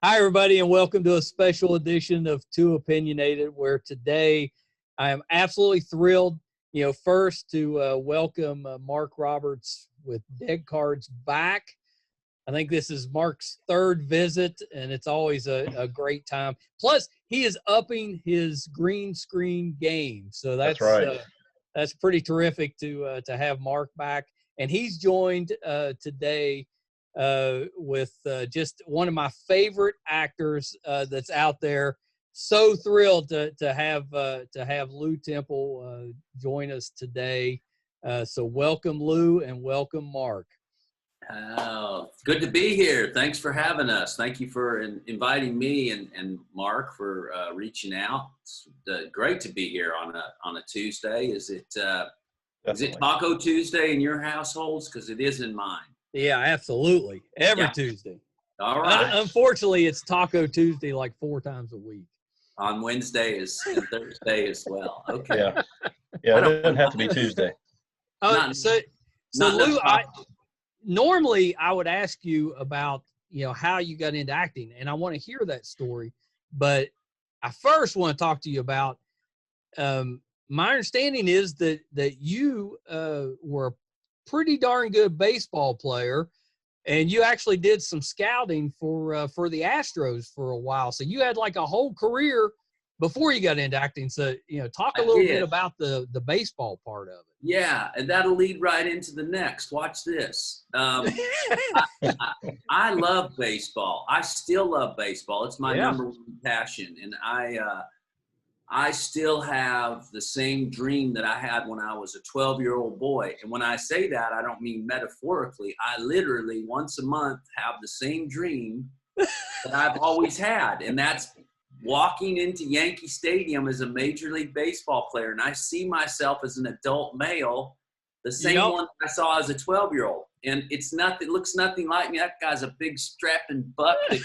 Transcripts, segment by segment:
Hi, everybody, and welcome to a special edition of Too Opinionated, where today I am absolutely thrilled, first to welcome Mark Roberts with Deck Cards back. I think this is Mark's third visit, and it's always a great time. Plus, he is upping his green screen game, so that's right. That's pretty terrific to have Mark back. And he's joined today with just one of my favorite actors that's out there. So thrilled to have Lew Temple join us today. So welcome, Lew, and welcome, Mark. Oh, good to be here. Thanks for having us. Thank you for inviting me and Mark for reaching out. It's great to be here on a Tuesday. Is it Taco Tuesday in your households? Because it is in mine. Yeah, absolutely. Every Tuesday. All right. Unfortunately, it's Taco Tuesday like 4 times a week. On Wednesday and Thursday as well. Okay. Yeah. It doesn't have to be Tuesday. So Lew, normally I would ask you about, how you got into acting, and I want to hear that story. But I first want to talk to you about, my understanding is that you were a pretty darn good baseball player, and you actually did some scouting for the Astros for a while. So you had like a whole career before you got into acting. So, talk a little bit about the baseball part of it. Yeah, and that'll lead right into the next. Watch this. I love baseball. I still love baseball. It's my number one passion. And I still have the same dream that I had when I was a 12-year-old boy. And when I say that, I don't mean metaphorically. I literally once a month have the same dream that I've always had. And that's walking into Yankee Stadium as a Major League Baseball player. And I see myself as an adult male, the same one I saw as a 12-year-old. And it looks nothing like me. That guy's a big strapping buck that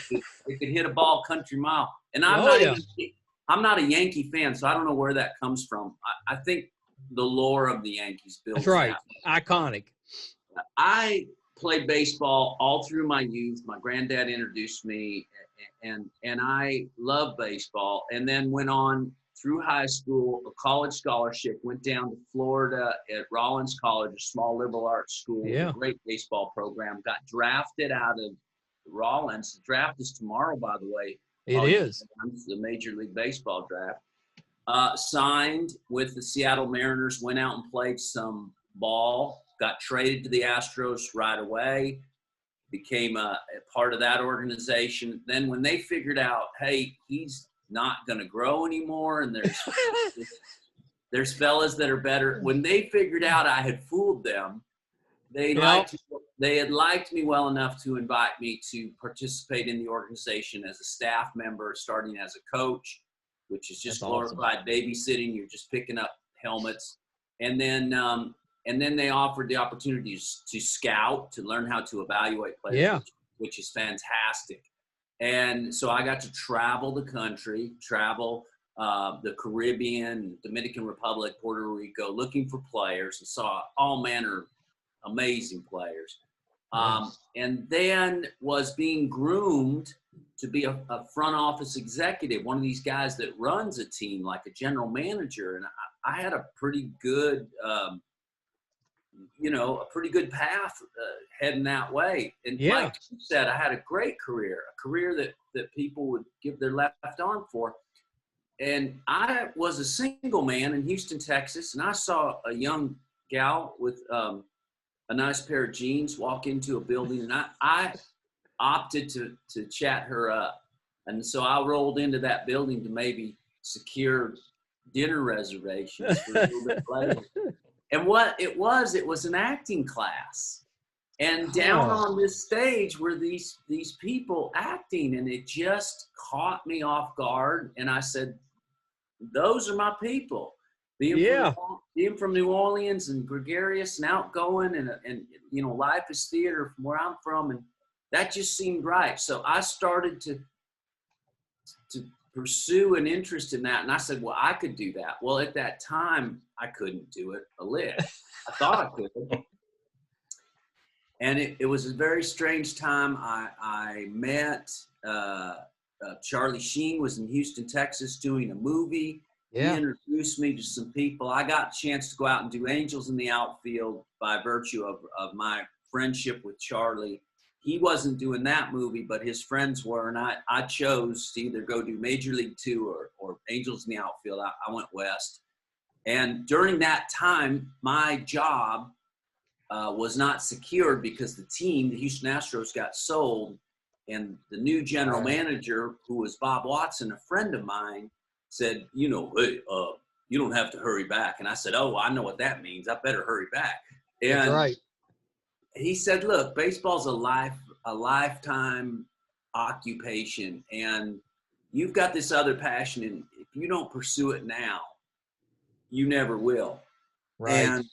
could hit a ball country mile. And I'm not a Yankee fan, so I don't know where that comes from. I think the lore of the Yankees built. That's right. Iconic. I played baseball all through my youth. My granddad introduced me, and I love baseball. And then went on through high school, a college scholarship, went down to Florida at Rollins College, a small liberal arts school, a great baseball program. Got drafted out of Rollins. The draft is tomorrow, by the way. It is. The Major League Baseball draft. Signed with the Seattle Mariners, went out and played some ball, got traded to the Astros right away, became a part of that organization. Then when they figured out, hey, he's not going to grow anymore, and there's fellas that are better. When they figured out I had fooled them, they had liked me well enough to invite me to participate in the organization as a staff member, starting as a coach, which is just glorified babysitting. You're just picking up helmets. And then they offered the opportunities to scout, to learn how to evaluate players, which is fantastic. And so I got to travel the country, the Caribbean, Dominican Republic, Puerto Rico, looking for players, and saw all manner of amazing players. And then was being groomed to be a front office executive, one of these guys that runs a team like a general manager. And I had a pretty good, a pretty good path heading that way. And like you said, I had a great career, that people would give their left arm for. And I was a single man in Houston, Texas, and I saw a young gal with a nice pair of jeans walk into a building, and I opted to chat her up. And so I rolled into that building to maybe secure dinner reservations for a little bit later. And what it was an acting class. And down on this stage were these people acting, and it just caught me off guard. And I said, those are my people. Being from New Orleans and gregarious and outgoing, and life is theater from where I'm from, and that just seemed right. So I started to pursue an interest in that, and I said, well, I could do that. Well, at that time, I couldn't do it a lick. I thought I could. And it was a very strange time. I met Charlie Sheen was in Houston, Texas, doing a movie. Yeah. He introduced me to some people. I got a chance to go out and do Angels in the Outfield by virtue of my friendship with Charlie. He wasn't doing that movie, but his friends were, and I chose to either go do Major League 2 or Angels in the Outfield. I went west. And during that time, my job was not secured because the team, the Houston Astros, got sold. And the new general manager, who was Bob Watson, a friend of mine, said, hey, you don't have to hurry back. And I said, oh, I know what that means. I better hurry back. And that's right. He said, look, baseball's a lifetime occupation, and you've got this other passion, and if you don't pursue it now, you never will. Right.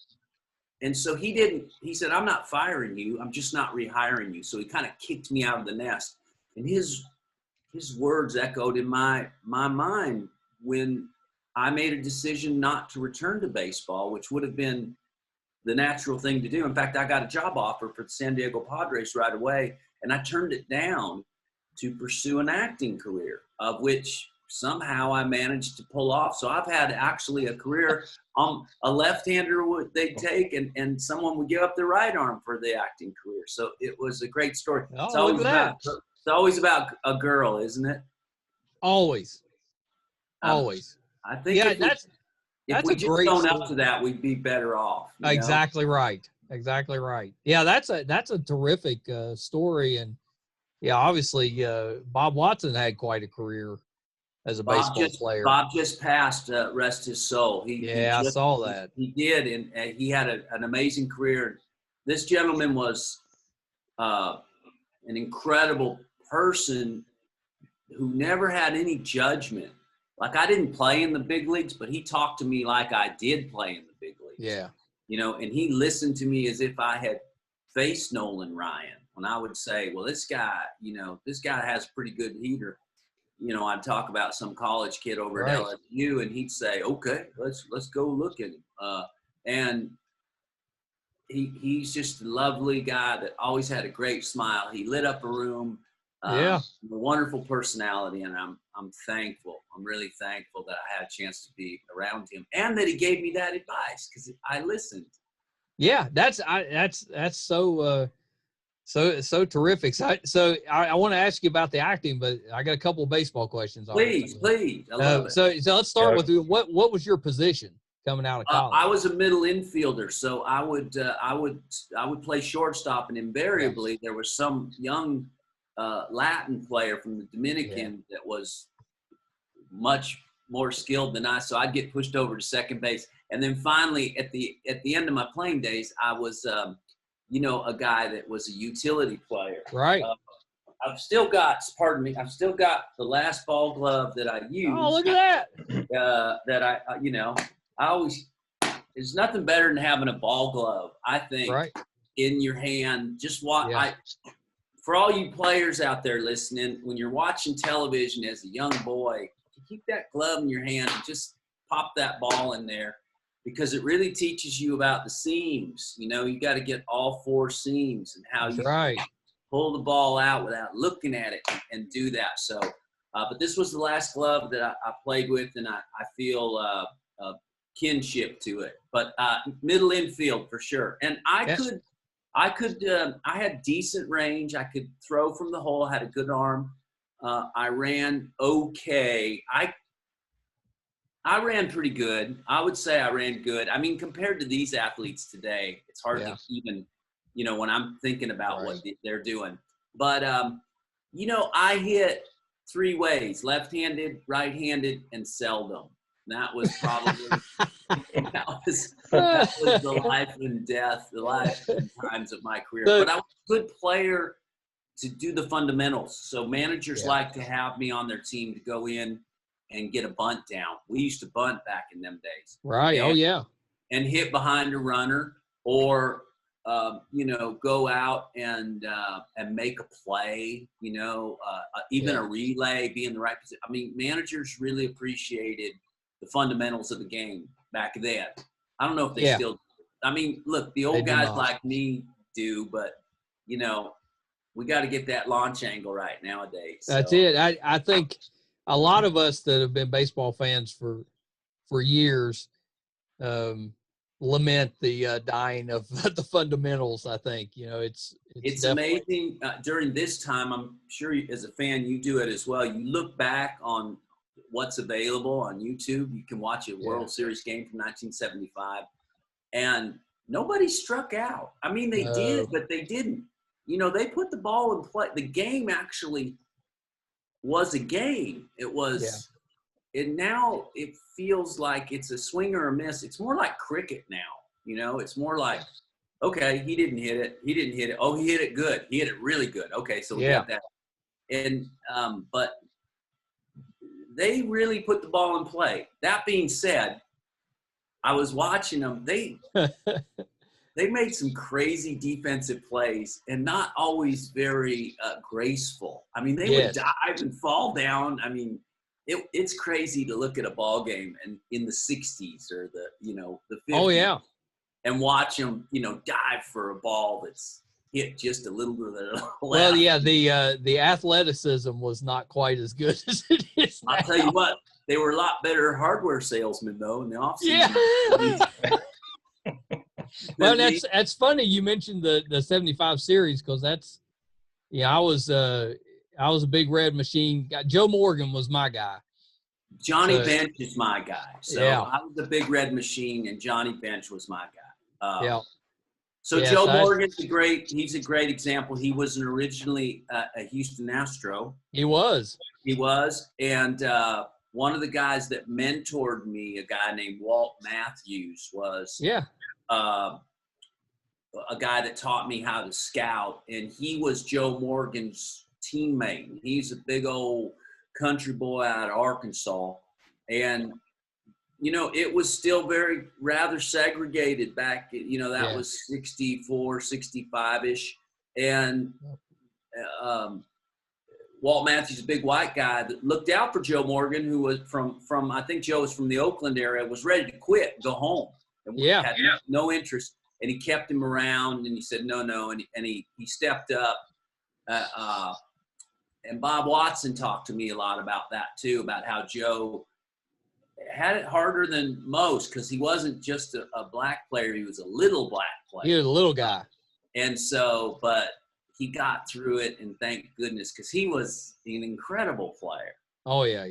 And so he said, I'm not firing you. I'm just not rehiring you. So he kind of kicked me out of the nest. And his words echoed in my mind when I made a decision not to return to baseball, which would have been the natural thing to do. In fact, I got a job offer for the San Diego Padres right away, and I turned it down to pursue an acting career, of which somehow I managed to pull off. So I've had actually a career. A left-hander they'd take, and someone would give up their right arm for the acting career. So it was a great story. Oh, It's always about a girl, isn't it? Always. I think if we just own up to that, we'd be better off. Exactly right. Exactly right. Yeah, that's a terrific story, and yeah, obviously Bob Watson had quite a career as a baseball player. Bob just passed, rest his soul. I saw that. He did, and he had an amazing career. This gentleman was an incredible person who never had any judgment. Like, I didn't play in the big leagues, but he talked to me like I did play in the big leagues. Yeah. And he listened to me as if I had faced Nolan Ryan. When I would say, well, this guy has a pretty good heater. I'd talk about some college kid over at LSU, and he'd say, okay, let's go look at him. And he's just a lovely guy that always had a great smile. He lit up a room. A wonderful personality, and I'm thankful. I'm really thankful that I had a chance to be around him, and that he gave me that advice because I listened. Yeah, that's so terrific. So I want to ask you about the acting, but I got a couple of baseball questions. Please, I love it. So let's start with what was your position coming out of college? I was a middle infielder, so I would play shortstop, and invariably there was some young Latin player from the Dominican that was much more skilled than I, so I'd get pushed over to second base. And then finally, at the end of my playing days, I was, a guy that was a utility player. Right. I've still got the last ball glove that I used. Oh, look at that. That I always, there's nothing better than having a ball glove, I think, in your hand. Just for all you players out there listening, when you're watching television as a young boy, keep that glove in your hand and just pop that ball in there, because it really teaches you about the seams. You got to get all four seams and how you pull the ball out without looking at it and do that. So, but this was the last glove that I played with, and I feel a kinship to it. But middle infield for sure. And I had decent range. I could throw from the hole. I had a good arm. I ran okay. I ran pretty good. I would say I ran good. I mean, compared to these athletes today, it's hard to even, when I'm thinking about what they're doing. But, I hit three ways: left-handed, right-handed, and seldom. That was probably that was the life and death, the life and times of my career. But I was a good player to do the fundamentals. So managers like to have me on their team to go in and get a bunt down. We used to bunt back in them days. Right. And hit behind a runner, or go out and make a play. Even a relay, be in the right position. I mean, managers really appreciated the fundamentals of the game back then. I don't know if they still do. I mean, look, the old guys like me do, but you know, we got to get that launch angle right nowadays. That's it. I think a lot of us that have been baseball fans for years lament the dying of the fundamentals. I think, you know, it's amazing. During this time, I'm sure as a fan, you do it as well. You look back on what's available on YouTube. You can watch a World Series game from 1975, and nobody struck out. I mean, they did, but they didn't. You know, they put the ball in play. The game actually was a game. It was, and now it feels like it's a swing or a miss. It's more like cricket now. You know, it's more like, okay, he didn't hit it. He didn't hit it. Oh, he hit it good. He hit it really good. Okay, so we got that. And but they really put the ball in play. That being said, I was watching them. They made some crazy defensive plays and not always very graceful. I mean, they would dive and fall down. I mean, it's crazy to look at a ball game and in the 60s or the 50s. And watch them, dive for a ball that's hit just a little bit of the left. Well, yeah, the athleticism was not quite as good as it is now. I'll tell you what, they were a lot better hardware salesmen though in the offseason. Yeah. Well, that's funny you mentioned the 75 series, because that's I was a big Red Machine guy. Joe Morgan was my guy. Johnny Bench is my guy. So I was a big Red Machine, and Johnny Bench was my guy. Joe Morgan's he's a great example. He was originally a Houston Astro. He was. And one of the guys that mentored me, a guy named Walt Matthews, was a guy that taught me how to scout, and he was Joe Morgan's teammate. He's a big old country boy out of Arkansas, and it was still rather segregated back. That was 64, 65-ish, and Walt Matthews, a big white guy that looked out for Joe Morgan, who was from I think Joe was from the Oakland area, was ready to quit, go home. And had no interest, and he kept him around, and he said no, and he stepped up. And Bob Watson talked to me a lot about that too, about how Joe had it harder than most because he wasn't just a black player; he was a little black player. He was a little guy, and so, but he got through it, and thank goodness, because he was an incredible player. Oh yeah.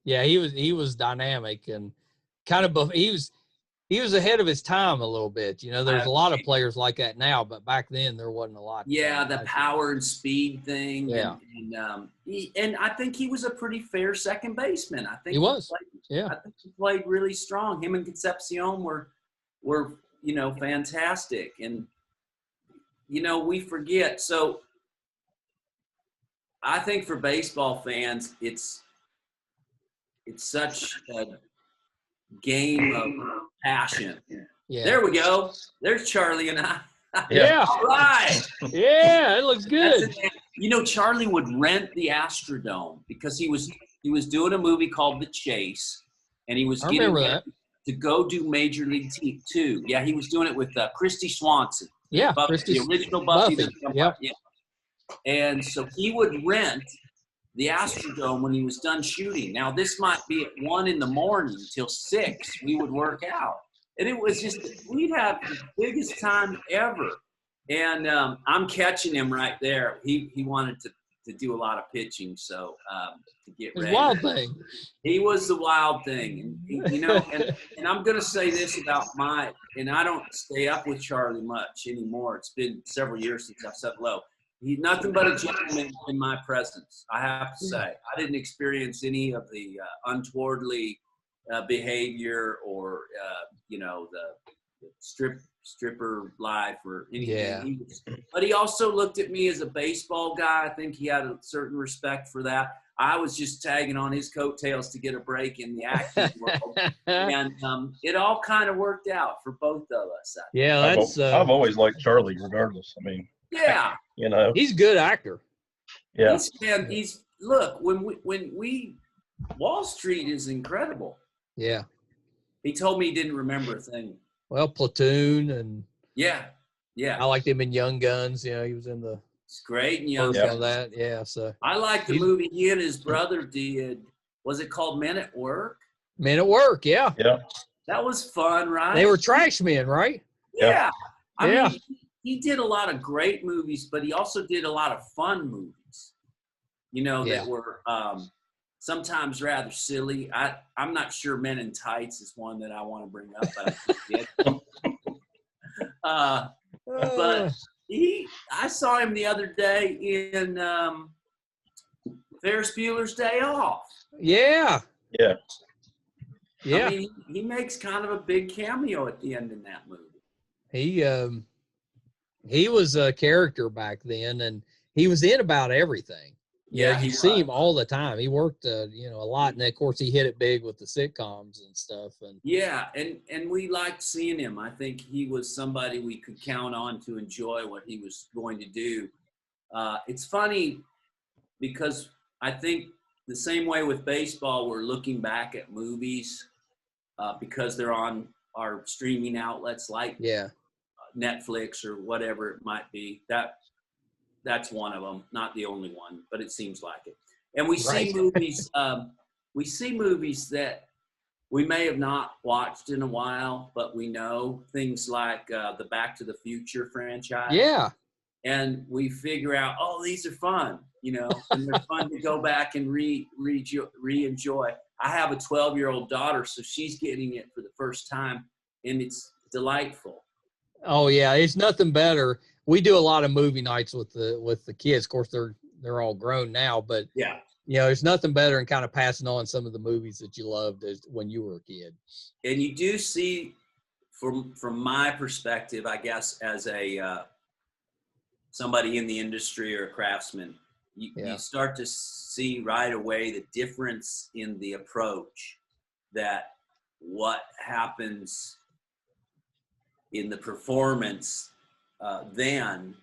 He was dynamic and kind of he was ahead of his time a little bit. There's a lot of players like that now, but back then there wasn't a lot. Yeah, the power and speed thing. Yeah. And I think he was a pretty fair second baseman. I think he was. I think he played really strong. Him and Concepcion were fantastic. And, we forget. So I think for baseball fans, it's such a game of passion. Yeah. There we go. There's Charlie and I. Yeah. All right. Yeah, it looks good. Charlie would rent the Astrodome because he was doing a movie called The Chase, and he was getting to go do Major League 2. Yeah, he was doing it with Christy Swanson. Yeah, the original Buffy. Yep. Yeah. And so he would rent the Astrodome when he was done shooting. Now, this might be at 1 a.m. till 6. We would work out. And it was just, we'd have the biggest time ever. And I'm catching him right there. He wanted to do a lot of pitching, so to get ready. The wild thing. He was the wild thing. And, and I'm going to say this about and I don't stay up with Charlie much anymore. It's been several years since I've said hello. He's nothing but a gentleman in my presence, I have to say. I didn't experience any of the untowardly behavior or, the stripper life or anything. Yeah. But he also looked at me as a baseball guy. I think he had a certain respect for that. I was just tagging on his coattails to get a break in the acting world. And it all kind of worked out for both of us. Yeah, I've always liked Charlie regardless. I mean, yeah. He's a good actor. Yeah. Look, when we Wall Street is incredible. Yeah. He told me he didn't remember a thing. Well, Platoon and yeah. Yeah. I liked him in Young Guns. You know, he was in the It's great and Young first Guns. of that. Yeah, so I like the movie he and his brother did. Was it called Men at Work? Men at Work. Yeah, Yeah. That was fun, right? they were trash men, right? Yeah. I Yeah. mean, he did a lot of great movies, but he also did a lot of fun movies, you know, that were sometimes rather silly. I'm not sure Men in Tights is one that I want to bring up. But I saw him the other day in Ferris Bueller's Day Off. Yeah. Yeah. Yeah. I mean, he makes kind of a big cameo at the end in that movie. He was a character back then, and he was in about everything. Yeah, you see him all the time. He worked, you know, a lot, and of course he hit it big with the sitcoms and stuff. And yeah, and we liked seeing him. I think he was somebody we could count on to enjoy what he was going to do. It's funny because I think the same way with baseball, we're looking back at movies because they're on our streaming outlets like Netflix or whatever it might be. That's one of them, not the only one, but it seems like it. And we see movies. We see movies that we may have not watched in a while, but we know things like the Back to the Future franchise. Yeah. And we figure out, oh, these are fun, you know, and they're fun to go back and re-enjoy. I have a 12-year-old daughter, so she's getting it for the first time, and it's delightful. Oh yeah, it's nothing better. We do a lot of movie nights with the kids. Of course, they're all grown now, but yeah, you know, there's nothing better than kind of passing on some of the movies that you loved when you were a kid. And you do see, from my perspective, I guess, as a somebody in the industry or a craftsman, you start to see right away the difference in the approach, that what happens in the performance then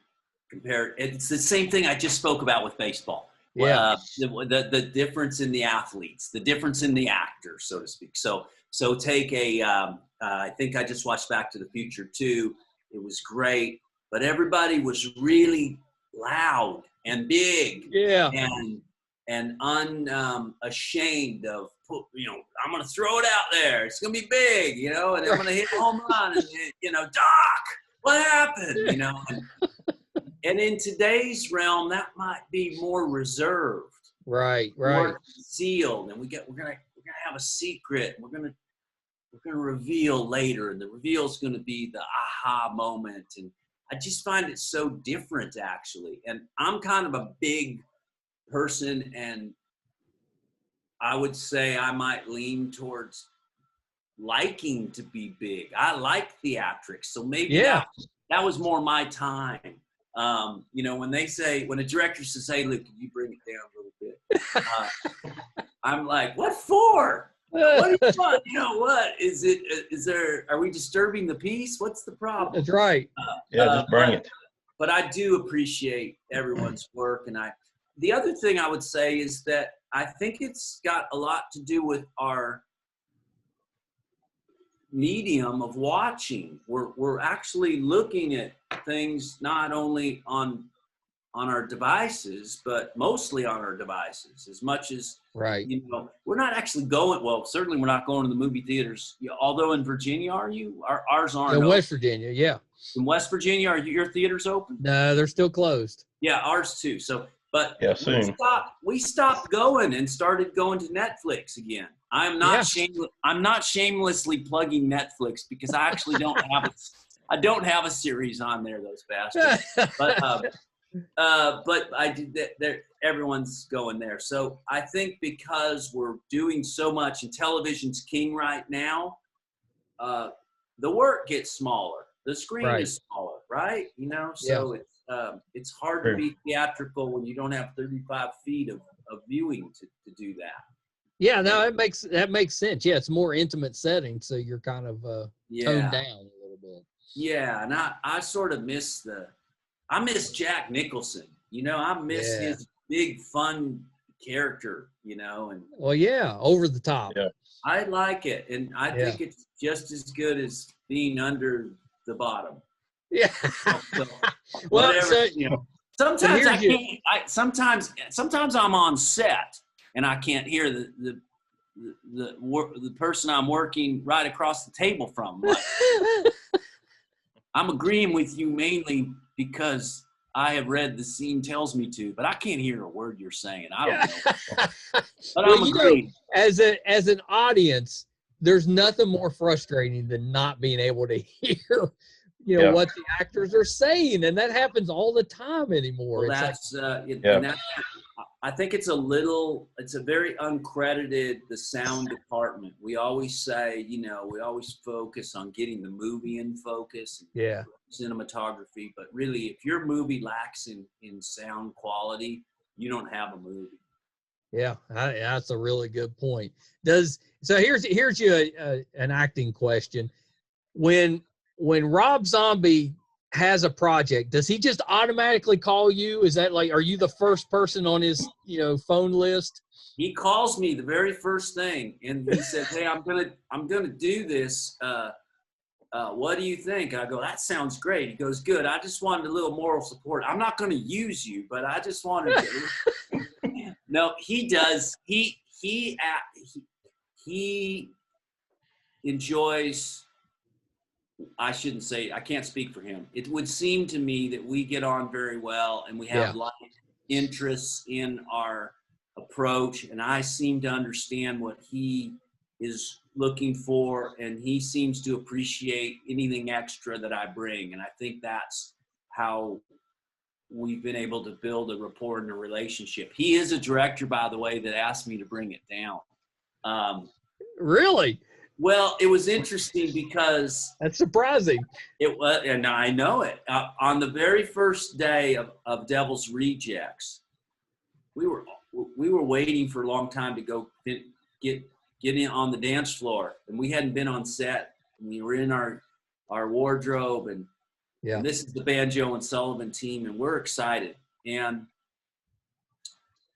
compared, it's the same thing I just spoke about with baseball. Yeah. The difference in the athletes, the difference in the actors, so to speak. So take I think I just watched Back to the Future 2. It was great, but everybody was really loud and big. Yeah. And unashamed of, you know, I'm going to throw it out there. It's going to be big, you know, and I'm going to hit a home run. And, you know, Doc, what happened? You know, and in today's realm, that might be more reserved, right, more sealed, and we're gonna have a secret. We're gonna reveal later, and the reveal is going to be the aha moment. And I just find it so different, actually. And I'm kind of a big person, and I would say I might lean towards liking to be big. I like theatrics, so maybe that was more my time. You know, when a director says, "Hey, look, can you bring it down a little bit?" I'm like, "What for? What do you want? You know, what is it? Are we disturbing the peace? What's the problem?" That's right. Just bring it. But I do appreciate everyone's work. And the other thing I would say is that I think it's got a lot to do with our medium of watching. We're actually looking at things not only on our devices, but mostly on our devices, as much as, you know, we're not actually going, well, certainly we're not going to the movie theaters. Although in Virginia, ours aren't in open. West Virginia, yeah. In West Virginia, are your theaters open? No, they're still closed. Yeah, ours too. So, but soon. we stopped going and started going to Netflix again. I'm not shamelessly plugging Netflix because I actually don't have a series on there, those bastards. But I did that. Everyone's going there. So I think because we're doing so much and television's king right now, the work gets smaller. The screen is smaller, right? You know, so it's hard to be theatrical when you don't have 35 feet of viewing to do that. Yeah, no, that makes sense. Yeah, it's a more intimate setting, so you're kind of toned down a little bit. Yeah, and I sort of miss Jack Nicholson. You know, I miss his big fun character, you know. And over the top. Yeah. I like it, and I think it's just as good as being under the bottom. Yeah. So, Well, whatever, so, you know. Sometimes I here's can't. Sometimes I'm on set and I can't hear the person I'm working right across the table from. Like, I'm agreeing with you mainly because I have read the scene tells me to, but I can't hear a word you're saying. I don't know. But well, I'm agreeing. as an audience, there's nothing more frustrating than not being able to hear, what the actors are saying, and that happens all the time anymore. Well, It's and that's, I think it's a very uncredited, the sound department. We always say, we always focus on getting the movie in focus, and cinematography, but really if your movie lacks in sound quality, you don't have a movie. Yeah, that's a really good point. So here's you an acting question. When Rob Zombie has a project, does he just automatically call you? Is that like, are you the first person on his phone list? He calls me the very first thing, and he said, "Hey, I'm gonna do this. What do you think?" I go, "That sounds great." He goes, "Good. I just wanted a little moral support. I'm not going to use you, but I just wanted to." No, he does. He enjoys. I shouldn't say. I can't speak for him. It would seem to me that we get on very well, and we have like interests in our approach, and I seem to understand what he is looking for, and he seems to appreciate anything extra that I bring, and I think that's how we've been able to build a rapport and a relationship. He is a director, by the way, that asked me to bring it down. Really? Well, it was interesting because that's surprising. It was, and I know it. On the very first day of Devil's Rejects, we were waiting for a long time to go get in on the dance floor, and we hadn't been on set. And we were in our wardrobe, and this is the Banjo and Sullivan team, and we're excited. And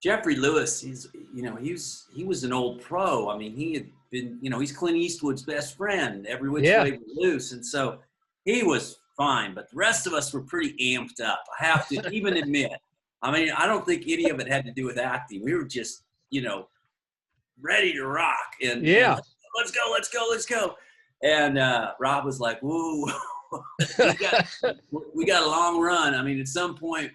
Jeffrey Lewis, he was an old pro. I mean, he had been, he's Clint Eastwood's best friend, Every Which Way But Loose, and so he was fine. But the rest of us were pretty amped up. I have to even admit. I mean, I don't think any of it had to do with acting. We were just, ready to rock. And let's go. And Rob was like, "Whoa, we got a long run. I mean, at some point,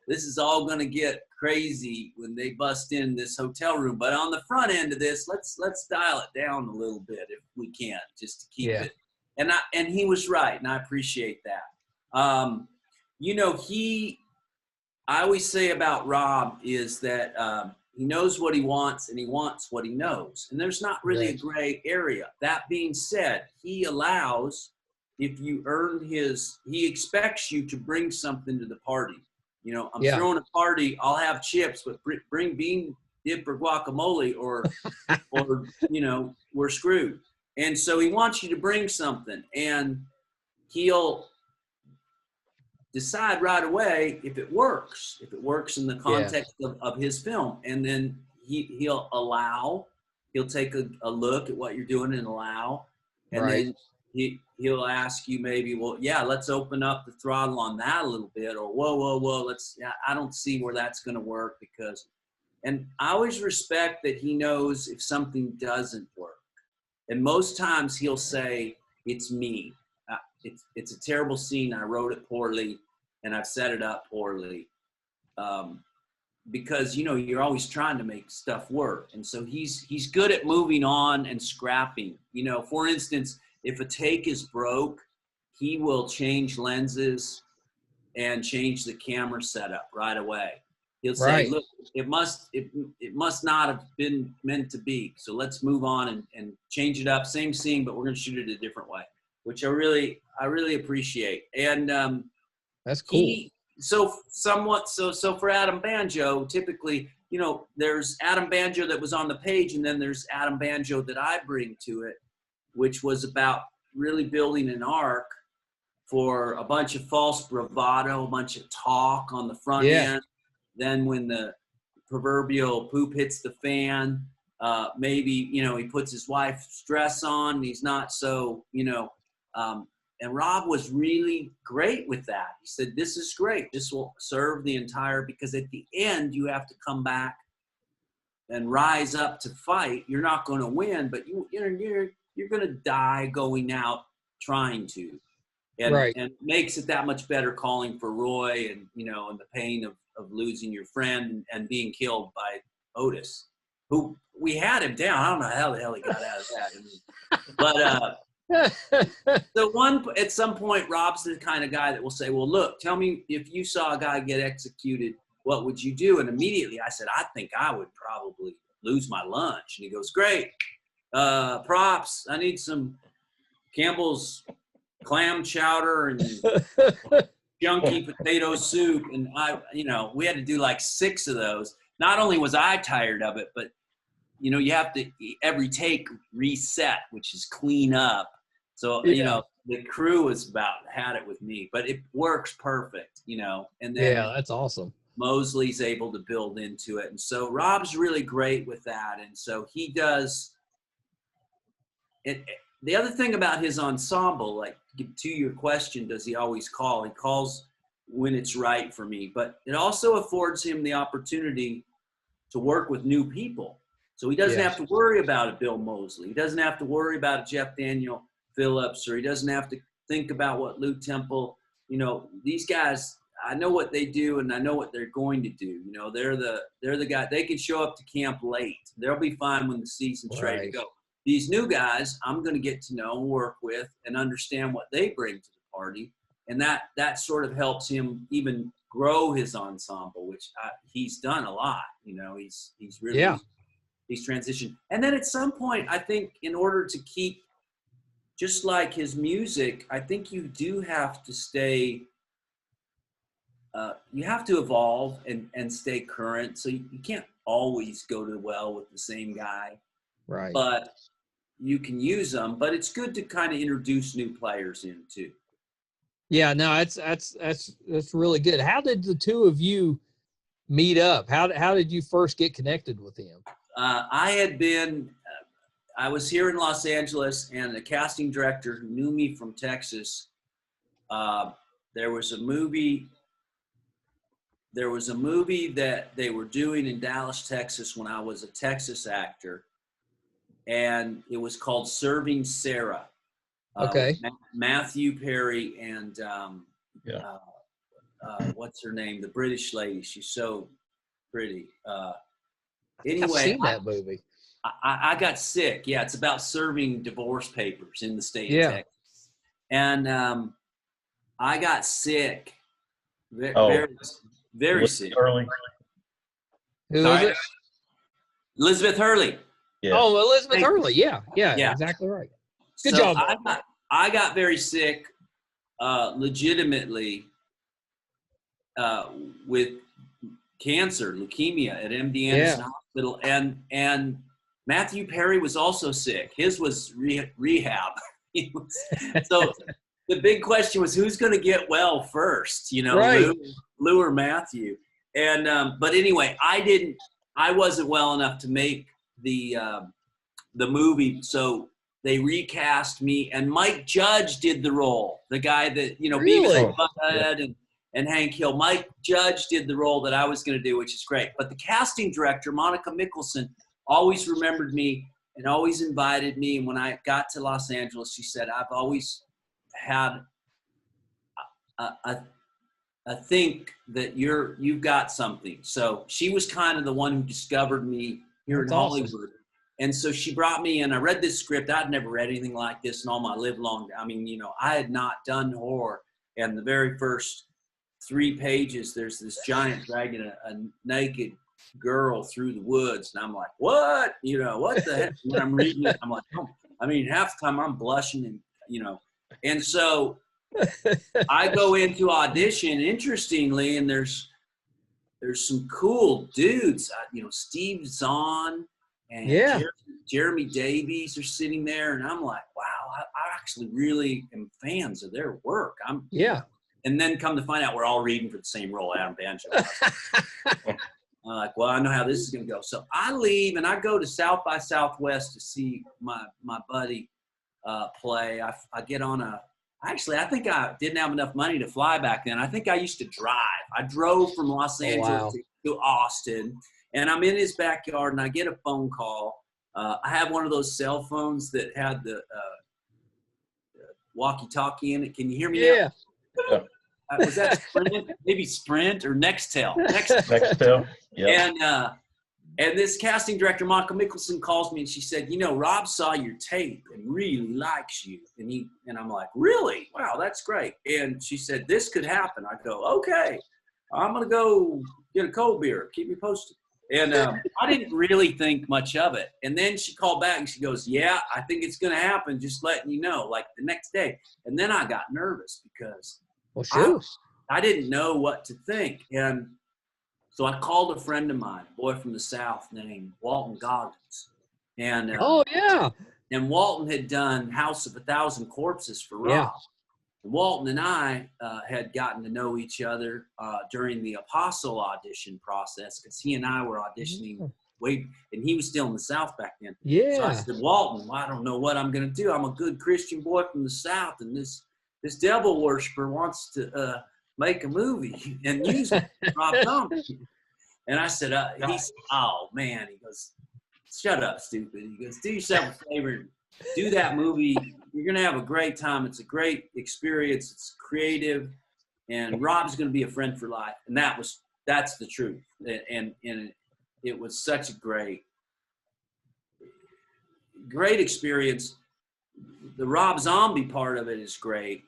this is all going to get crazy when they bust in this hotel room. But on the front end of this, let's dial it down a little bit if we can, just to keep it." And he was right, and I appreciate that. I always say about Rob is that he knows what he wants, and he wants what he knows. And there's not really a gray area. That being said, he allows, if you earn he expects you to bring something to the party. I'm throwing a party, I'll have chips, but bring bean dip or guacamole or we're screwed. And so he wants you to bring something, and he'll decide right away if it works in the context of his film. And then he'll take a look at what you're doing and allow. And then he'll ask you maybe, well, let's open up the throttle on that a little bit, or whoa, I don't see where that's going to work because, and I always respect that he knows if something doesn't work. And most times he'll say, "It's me. It's a terrible scene. I wrote it poorly, and I've set it up poorly." Because, you're always trying to make stuff work. And so he's good at moving on and scrapping. For instance, if a take is broke, he will change lenses and change the camera setup right away. He'll say, "Look, it must not have been meant to be. So let's move on and change it up. Same scene, but we're going to shoot it a different way," which I really appreciate. And that's cool. So for Adam Banjo, typically, there's Adam Banjo that was on the page, and then there's Adam Banjo that I bring to it, which was about really building an arc for a bunch of false bravado, a bunch of talk on the front end. Then when the proverbial poop hits the fan, maybe, he puts his wife's dress on. He's not so, And Rob was really great with that. He said, this is great. This will serve the entire, because at the end you have to come back and rise up to fight. You're not going to win, but you're going to die going out trying to. And, right. and makes it that much better calling for Roy and, and the pain of losing your friend and being killed by Otis, who we had him down. I don't know how the hell he got out of that. But at some point, Rob's the kind of guy that will say, well, look, tell me if you saw a guy get executed, what would you do? And immediately I said, I think I would probably lose my lunch. And he goes, great. Props. I need some Campbell's clam chowder and junky potato soup. And we had to do like 6 of those. Not only was I tired of it, but you have to every take reset, which is clean up. So, the crew had it with me, but it works perfect, and then that's awesome. Mosley's able to build into it. And so Rob's really great with that. And so he does it. The other thing about his ensemble, like to your question, does he always call? He calls when it's right for me, but it also affords him the opportunity to work with new people. So he doesn't have to worry about a Bill Mosley. He doesn't have to worry about a Jeff Daniel Phillips, or he doesn't have to think about what Lew Temple, these guys, I know what they do and I know what they're going to do. They're the guy, they can show up to camp late. They'll be fine when the season's ready to go. These new guys, I'm going to get to know, work with, and understand what they bring to the party. And that sort of helps him even grow his ensemble, which he's done a lot. He's really, he's transitioned. And then at some point, I think in order to keep, just like his music, I think you do have to stay, you have to evolve and stay current. So you can't always go to the well with the same guy. Right. But you can use them, but it's good to kind of introduce new players in too. Yeah, no, that's really good. How did the two of you meet up? How did you first get connected with him? I was here in Los Angeles, and the casting director who knew me from Texas, there was a movie that they were doing in Dallas, Texas when I was a Texas actor, and it was called Serving Sarah. Okay. Matthew Perry and what's her name? The British lady. She's so pretty. Anyway, I've seen that movie. I got sick. Yeah, it's about serving divorce papers in the state of Texas. And I got sick. Very sick. Hurley. Who is it? Elizabeth Hurley. Yeah. Oh, Elizabeth Hurley. Yeah, exactly right. Good job. I got very sick, legitimately, with cancer, leukemia at MD Anderson Hospital, and Matthew Perry was also sick. His was rehab. So the big question was, who's going to get well first? Right. Lew or Matthew. And but anyway, I wasn't well enough to make the movie, so they recast me, and Mike Judge did the role. The guy that Really? Beavis and Butthead and Hank Hill. Mike Judge did the role that I was going to do, which is great. But the casting director, Monica Mickelson, always remembered me and always invited me. And when I got to Los Angeles, she said, I've always had a think that you've got something. So she was kind of the one who discovered me here in Hollywood. Awesome. And so she brought me in. I read this script. I'd never read anything like this in all my live long. I mean, I had not done horror. And the very first 3 pages, there's this giant dragging a naked girl through the woods. And I'm like, what? What the heck? When I'm reading it, I'm like, oh. I mean, half the time I'm blushing and, And so I go into audition, interestingly, and there's some cool dudes. Steve Zahn and Jeremy Davies are sitting there, and I'm like, wow, I actually really am fans of their work. And then come to find out we're all reading for the same role, Adam Banjo. I'm like, well, I know how this is going to go. So I leave, and I go to South by Southwest to see my buddy play. I get on a Actually, I think I didn't have enough money to fly back then. I think I used to drive. I drove from Los Angeles to Austin, and I'm in his backyard, and I get a phone call. I have one of those cell phones that had the walkie-talkie in it. Can you hear me now? Yeah. Was that Sprint? Maybe Sprint or Nextel. Nextel. Yeah. And this casting director, Monica Mickelson, calls me and she said, Rob saw your tape and really likes you. And I'm like, really? Wow, that's great. And she said, this could happen. I go, okay, I'm going to go get a cold beer. Keep me posted. And I didn't really think much of it. And then she called back and she goes, yeah, I think it's going to happen. Just letting you know, like the next day. And then I got nervous because I didn't know what to think. And so I called a friend of mine, a boy from the South named Walton Goggins. And and Walton had done House of 1,000 Corpses for Rob. Yeah. And Walton and I had gotten to know each other during the Apostle audition process because he and I were auditioning and he was still in the South back then. Yeah. So I said, Walton, well, I don't know what I'm going to do. I'm a good Christian boy from the South, and this devil worshiper wants to make a movie and use Rob Thomas. And I said, he said, oh, man. He goes, shut up, stupid. He goes, do yourself a favor. Do that movie. You're going to have a great time. It's a great experience. It's creative. And Rob's going to be a friend for life. And that's the truth. And it was such a great experience. The Rob Zombie part of it is great.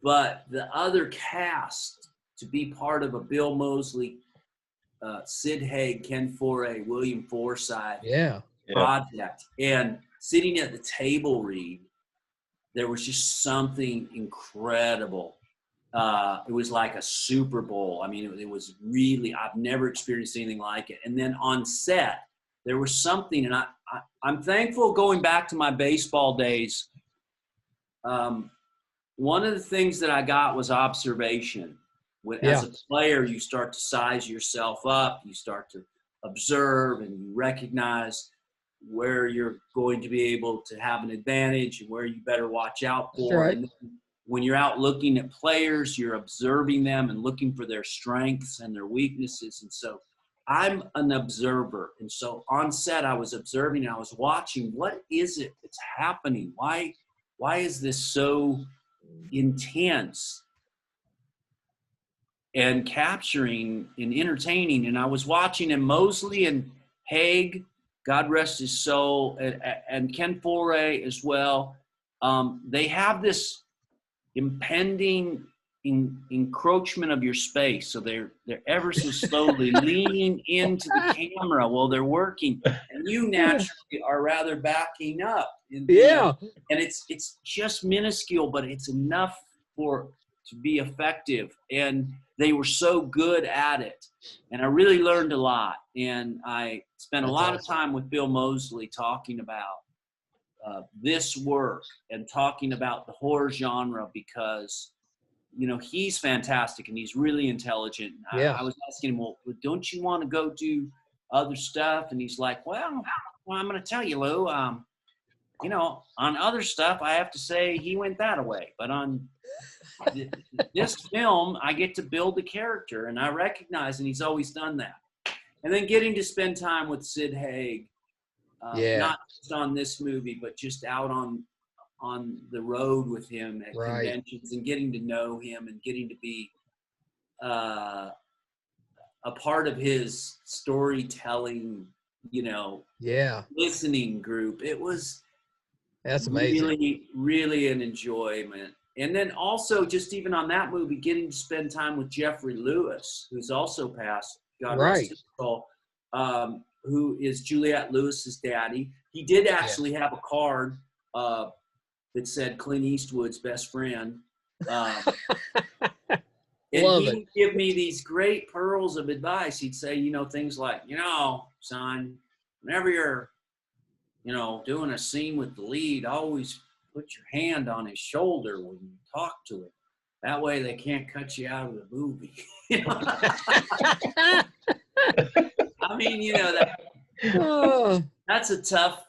But the other cast, to be part of a Bill Moseley, Sid Haig, Ken Foray, William Forsythe project, and sitting at the table read, there was just something incredible. It was like a Super Bowl. I mean, it was really, I've never experienced anything like it. And then on set, there was something, and I'm thankful going back to my baseball days. One of the things that I got was observation. As a player, you start to size yourself up, you start to observe, and you recognize where you're going to be able to have an advantage and where you better watch out for. Right. And when you're out looking at players, you're observing them and looking for their strengths and their weaknesses. And so I'm an observer. And so on set, I was observing, and I was watching, what is it that's happening? Why is this so intense and capturing and entertaining? And I was watching, and Moseley and Haig, God rest his soul, and Ken Foray as well, they have this impending encroachment of your space. So they're ever so slowly leaning into the camera while they're working, and you naturally are rather backing up. And it's just minuscule, but it's enough to be effective. And they were so good at it, and I really learned a lot. And I spent a lot of time with Bill Moseley talking about this work and talking about the horror genre, because he's fantastic and he's really intelligent. I was asking him, well, don't you want to go do other stuff? And he's like, well, I'm going to tell you, Lew, on other stuff, I have to say he went that way. But on this film, I get to build a character, and I recognize, and he's always done that. And then getting to spend time with Sid Haig, not just on this movie, but just out on the road with him at conventions, and getting to know him and getting to be a part of his storytelling, listening group. That's amazing. Really, really an enjoyment. And then also, just even on that movie, getting to spend time with Jeffrey Lewis, who's also passed, God rest his soul, who is Juliette Lewis's daddy. He did actually have a card that said Clint Eastwood's best friend. And he would give me these great pearls of advice. He'd say, things like, son, whenever you're, doing a scene with the lead, always put your hand on his shoulder when you talk to him. That way they can't cut you out of the movie. I mean, that's a tough,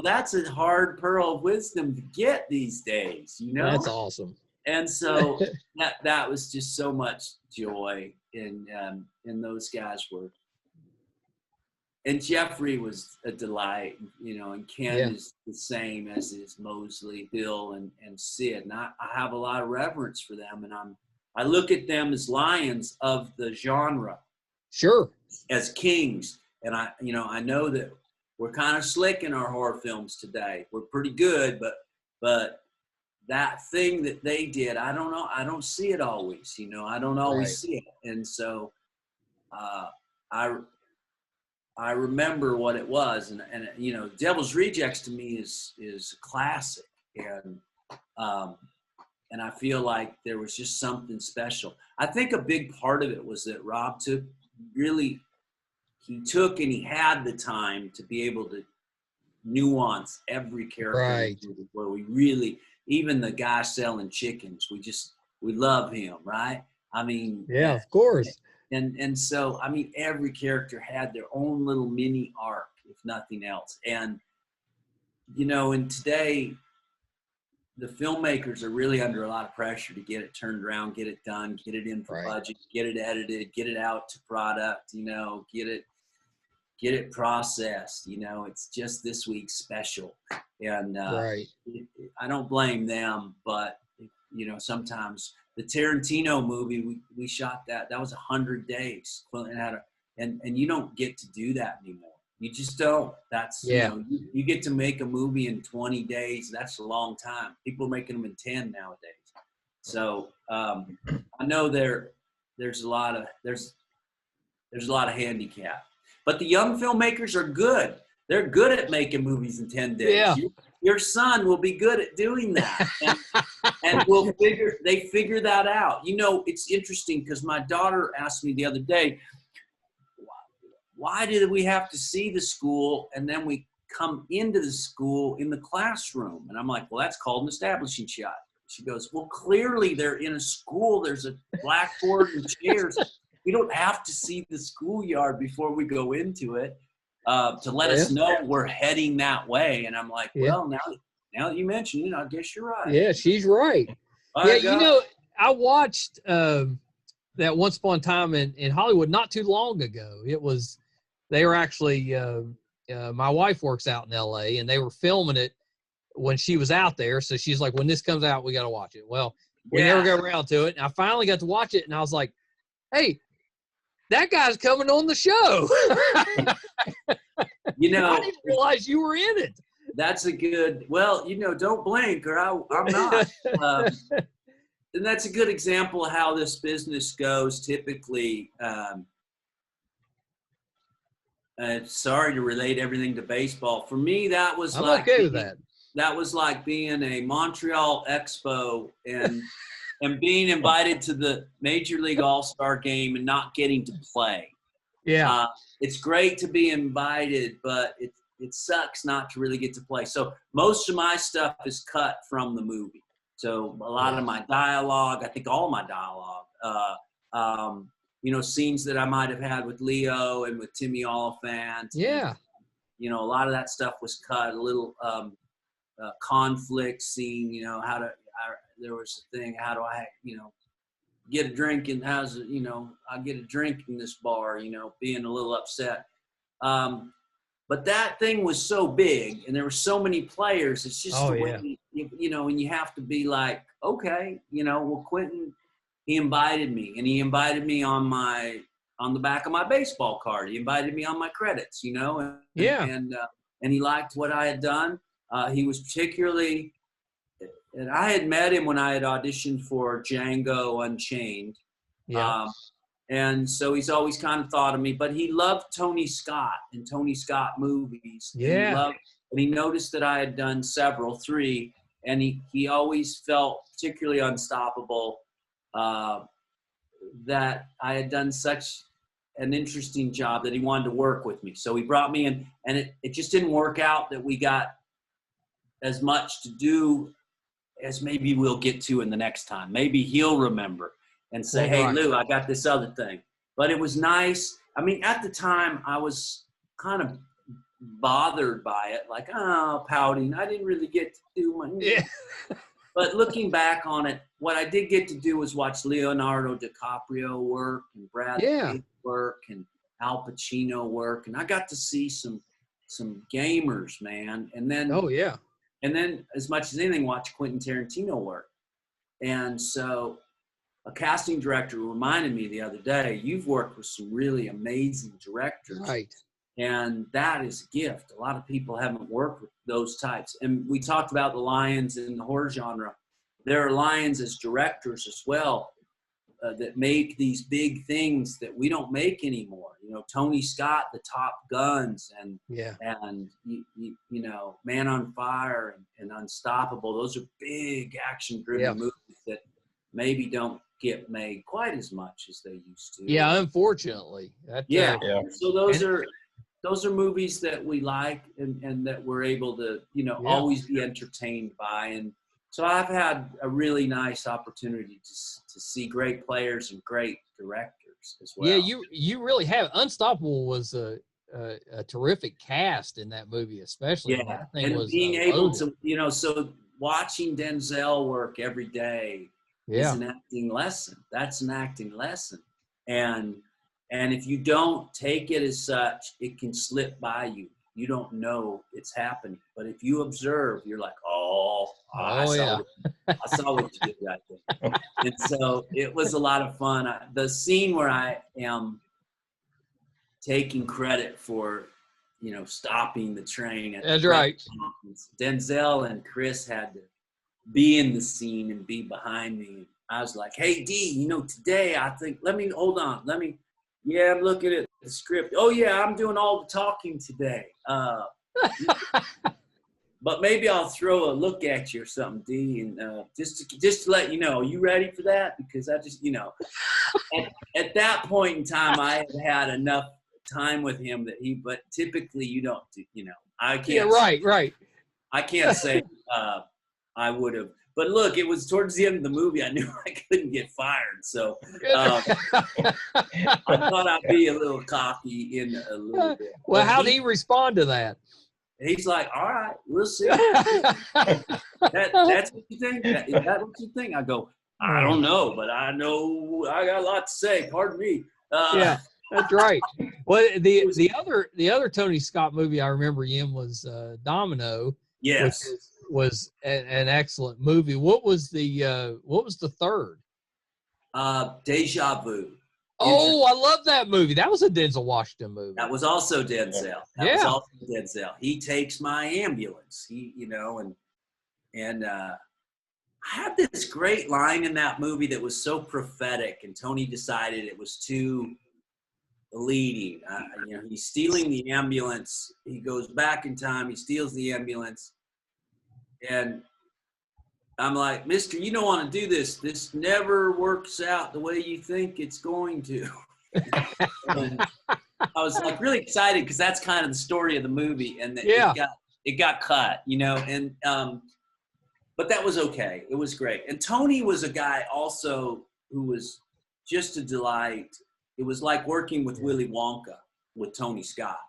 that's a hard pearl of wisdom to get these days, That's awesome. And so that was just so much joy, and those guys were. And Jeffrey was a delight, and Ken is the same as is Mosley, Bill, and Sid. And I have a lot of reverence for them, and I look at them as lions of the genre. Sure. As kings. And I know that we're kind of slick in our horror films today. We're pretty good, but that thing that they did, I don't know. I don't see it always, I don't always see it. And so I remember what it was, and Devil's Rejects to me is a classic, and I feel like there was just something special. I think a big part of it was that Rob took and he had the time to be able to nuance every character, right? Where we really, even the guy selling chickens, we love him, right? I mean, yeah, of course. And so, I mean, every character had their own little mini arc, if nothing else. And, and today, the filmmakers are really under a lot of pressure to get it turned around, get it done, get it in for budget, get it edited, get it out to product, get it processed. It's just this week's special. And I don't blame them, but, sometimes the Tarantino movie, we shot that was 100 days. And you don't get to do that anymore. You just don't. That's, you get to make a movie in 20 days. That's a long time. People are making them in 10 nowadays. So I know there's a lot of handicap, but the young filmmakers are good. They're good at making movies in 10 days. Yeah. Your son will be good at doing that. And they figure that out. It's interesting because my daughter asked me the other day, why did we have to see the school and then we come into the school in the classroom? And I'm like, well, that's called an establishing shot. She goes, well, clearly they're in a school. There's a blackboard and chairs. We don't have to see the schoolyard before we go into it to let us know we're heading that way. And I'm like, well, now that you mention it, I guess you're right. Yeah, she's right. I watched that Once Upon a Time in Hollywood not too long ago. They were actually, my wife works out in LA, and they were filming it when she was out there. So she's like, when this comes out, we got to watch it. Well, we never got around to it. And I finally got to watch it, and I was like, hey, that guy's coming on the show. I didn't realize you were in it. That's a good, don't blink or I'm not. And that's a good example of how this business goes typically. Sorry to relate everything to baseball. For me, that was I'm okay with that. That was like being a Montreal Expo and being invited to the Major League All-Star game and not getting to play. Yeah. It's great to be invited, but it sucks not to really get to play. So most of my stuff is cut from the movie. So a lot of my dialogue, I think all my dialogue, scenes that I might have had with Leo and with Timmy Oliphant. Yeah. And, a lot of that stuff was cut. A little conflict scene, there was a thing, how do I, get a drink and I get a drink in this bar, being a little upset. But that thing was so big and there were so many players. It's just the way, and you have to be like, okay, well, Quentin, he invited me and he invited me on the back of my baseball card. He invited me on my credits, and he liked what I had done. He was particularly, and I had met him when I had auditioned for Django Unchained. Yeah. And so he's always kind of thought of me, but he loved Tony Scott and Tony Scott movies. Yeah. And he noticed that I had done 3, and he always felt particularly unstoppable that I had done such an interesting job that he wanted to work with me. So he brought me in, and it just didn't work out that we got as much to do as maybe we'll get to in the next time. Maybe he'll remember and say, hey, Lew, I got this other thing. But it was nice. I mean, at the time, I was kind of bothered by it, like, pouting. I didn't really get to do my But looking back on it, what I did get to do was watch Leonardo DiCaprio work and Brad Pitt work and Al Pacino work, and I got to see some gamers, man. And then and then as much as anything, watch Quentin Tarantino work. And so a casting director reminded me the other day, you've worked with some really amazing directors. Right. And that is a gift. A lot of people haven't worked with those types. And we talked about the lions in the horror genre. There are lions as directors as well that make these big things that we don't make anymore. You know, Tony Scott, the Top Guns, and you know, Man on Fire and Unstoppable. Those are big action-driven movies that maybe don't get made quite as much as they used to. Yeah, unfortunately. So those are movies that we like and that we're able to, you know, always be entertained by. And so I've had a really nice opportunity to see great players and great directors as well. Yeah, you really have. Unstoppable was a terrific cast in that movie, especially. Yeah, that thing and was being able loaded. to, you know, so watching Denzel work every day is an acting lesson. That's an acting lesson. And if you don't take it as such, it can slip by you. You don't know it's happening. But if you observe, you're like, I saw what you did right there. And so it was a lot of fun. The scene where I am taking credit for, you know, stopping the train. That's right. Denzel and Chris had to be in the scene and be behind me. I was like, hey, D, you know, today I think, I'm looking at the script. Oh, yeah, I'm doing all the talking today. But maybe I'll throw a look at you or something, D, and just to let you know. Are you ready for that? Because I just, you know, at that point in time, I had enough time with him but typically you don't do, you know, I can't. Yeah, right. I can't say I would have. But look, it was towards the end of the movie. I knew I couldn't get fired. So I thought I'd be a little cocky in a little bit. Well, how did he respond to that? He's like, all right, we'll see. That's what you think? Is that what you think? I go, I don't know, but I know I got a lot to say. Pardon me. Yeah, that's right. Well, the other Tony Scott movie I remember in was Domino. Yes. Which was an excellent movie. What was the third? Deja Vu. Oh, I love that movie. That was a Denzel Washington movie. That was also Denzel. That was also Denzel. He takes my ambulance. He, you know, and I had this great line in that movie that was so prophetic, and Tony decided it was too leading. You know, he's stealing the ambulance. He goes back in time. He steals the ambulance. And I'm like, mister, you don't want to do this. This never works out the way you think it's going to. And I was like really excited because that's kind of the story of the movie. And it got cut, you know, and but that was okay. It was great. And Tony was a guy also who was just a delight. It was like working with Willy Wonka with Tony Scott.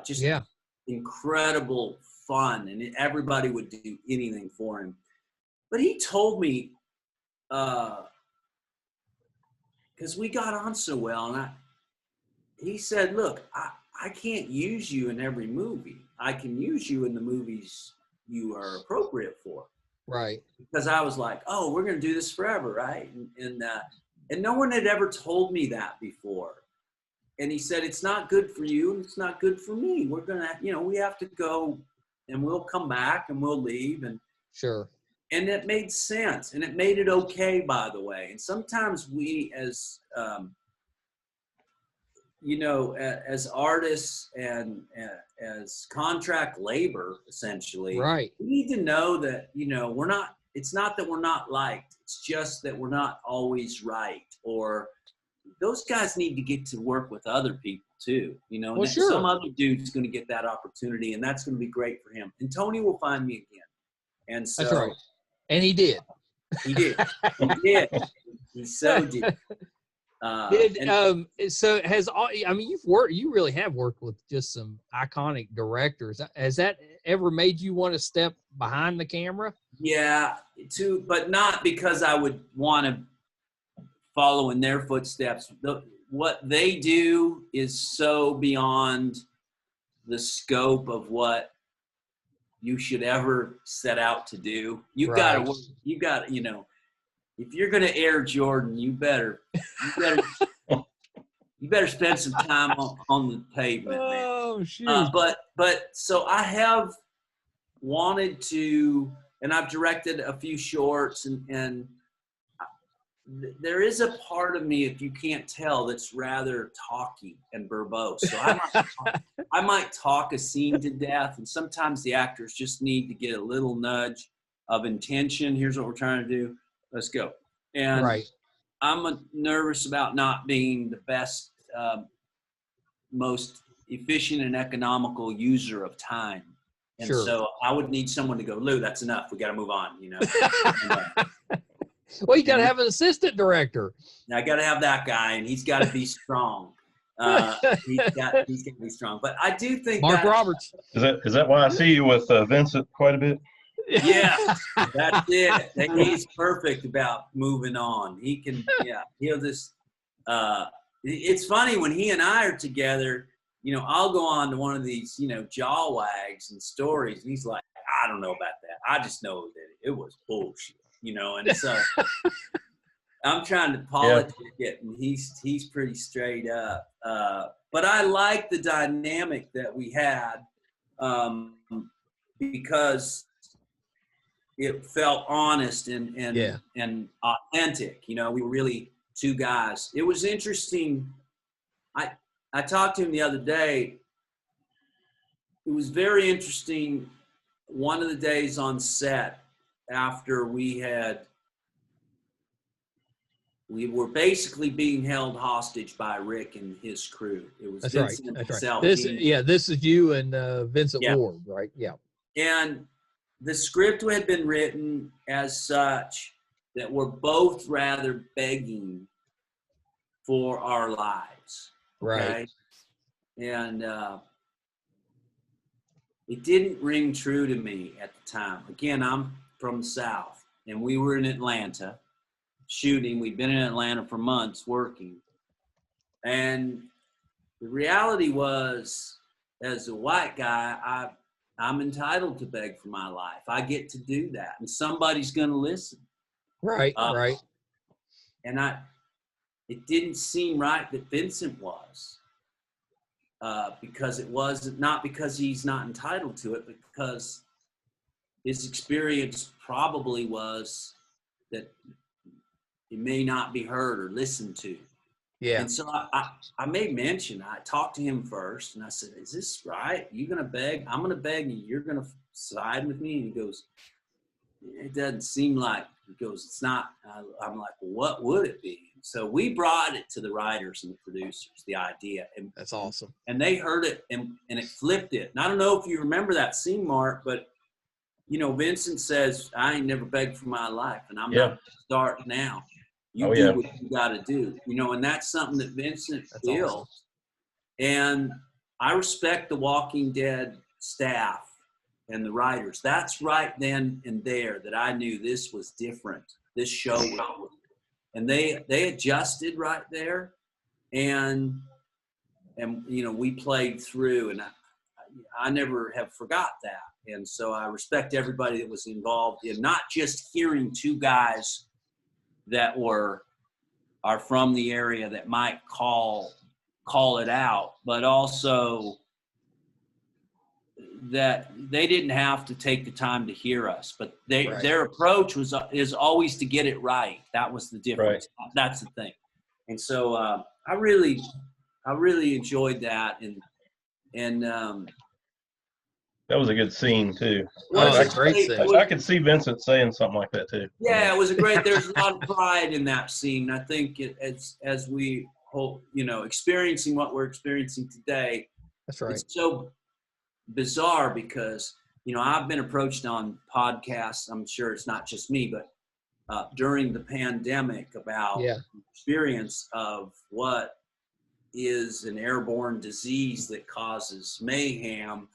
Just incredible fun, and everybody would do anything for him. But he told me, because we got on so well, and he said, look, I can't use you in every movie. I can use you in the movies you are appropriate for. Right. Because I was like, oh, we're going to do this forever, right? And no one had ever told me that before. And he said, it's not good for you, and it's not good for me. We're going to, you know, we have to go, and we'll come back, and we'll leave. And sure. And it made sense, and it made it okay, by the way. And sometimes we, as you know, as artists and as contract labor, essentially, right, we need to know that, you know, we're not. It's not that we're not liked. It's just that we're not always right. Or those guys need to get to work with other people too. You know, and some other dude's going to get that opportunity, and that's going to be great for him. And Tony will find me again. And so. That's right. And he did. He did. He did. He so did. So has all, I mean, you really have worked with just some iconic directors. Has that ever made you want to step behind the camera? Yeah, but not because I would want to follow in their footsteps. What they do is so beyond the scope of what you should ever set out to do. You've got to, if you're going to air Jordan, you better spend some time on the pavement, man. Oh, shoot. But so I have wanted to, and I've directed a few shorts, and there is a part of me, if you can't tell, that's rather talky and verbose. So I might talk a scene to death, and sometimes the actors just need to get a little nudge of intention. Here's what we're trying to do. Let's go. And I'm nervous about not being the best, most efficient and economical user of time. And so I would need someone to go, Lew, that's enough. We got to move on, Well, you got to have an assistant director. I got to have that guy, and he's got to be strong. He's got to be strong. But I do think Mark Roberts. Is that why I see you with Vincent quite a bit? Yeah, that's it. He's perfect about moving on. He can, he'll just. It's funny when he and I are together. I'll go on to one of these, jaw wags and stories, and he's like, I don't know about that. I just know that it was bullshit. And so I'm trying to politic it, and he's pretty straight up. But I like the dynamic that we had because it felt honest and authentic. We were really two guys. It was interesting. I talked to him the other day. It was very interesting. One of the days on set, after we were basically being held hostage by Rick and his crew. It was Vincent and myself. This is you and Vincent Ward, right? Yeah. And the script had been written as such that we're both rather begging for our lives. Okay? Right. And it didn't ring true to me at the time. Again, I'm from the South, and we were in Atlanta shooting. We'd been in Atlanta for months working. And the reality was, as a white guy, I'm entitled to beg for my life. I get to do that, and somebody's going to listen. Right, right. And it didn't seem right that Vincent was, because it was not because he's not entitled to it, but because his experience probably was that he may not be heard or listened to. Yeah. And so I made mention. I talked to him first, and I said, "Is this right? You gonna beg? I'm gonna beg, and you're gonna side with me?" And he goes, "It doesn't seem like." He goes, "It's not." I'm like, "Well, what would it be?" So we brought it to the writers and the producers, the idea. And that's awesome. And they heard it, and it flipped it. And I don't know if you remember that scene, Mark, but Vincent says, "I ain't never begged for my life, and I'm not starting now. You do what you got to do." And that's something that Vincent feels. Awesome. And I respect the Walking Dead staff and the writers. That's right then and there that I knew this was different. This show was, and they adjusted right there, and we played through, and I never have forgot that. And so I respect everybody that was involved in not just hearing two guys that are from the area that might call it out, but also that they didn't have to take the time to hear us, but their approach is always to get it right. That was the difference. Right. That's the thing. And so I really enjoyed that, and that was a good scene too. Great scene. I could see Vincent saying something like that too. Yeah, it was there's a lot of pride in that scene. I think as we hope, experiencing what we're experiencing today. That's right. It's so bizarre because, I've been approached on podcasts. I'm sure it's not just me, but during the pandemic about Yeah. the experience of what is an airborne disease that causes mayhem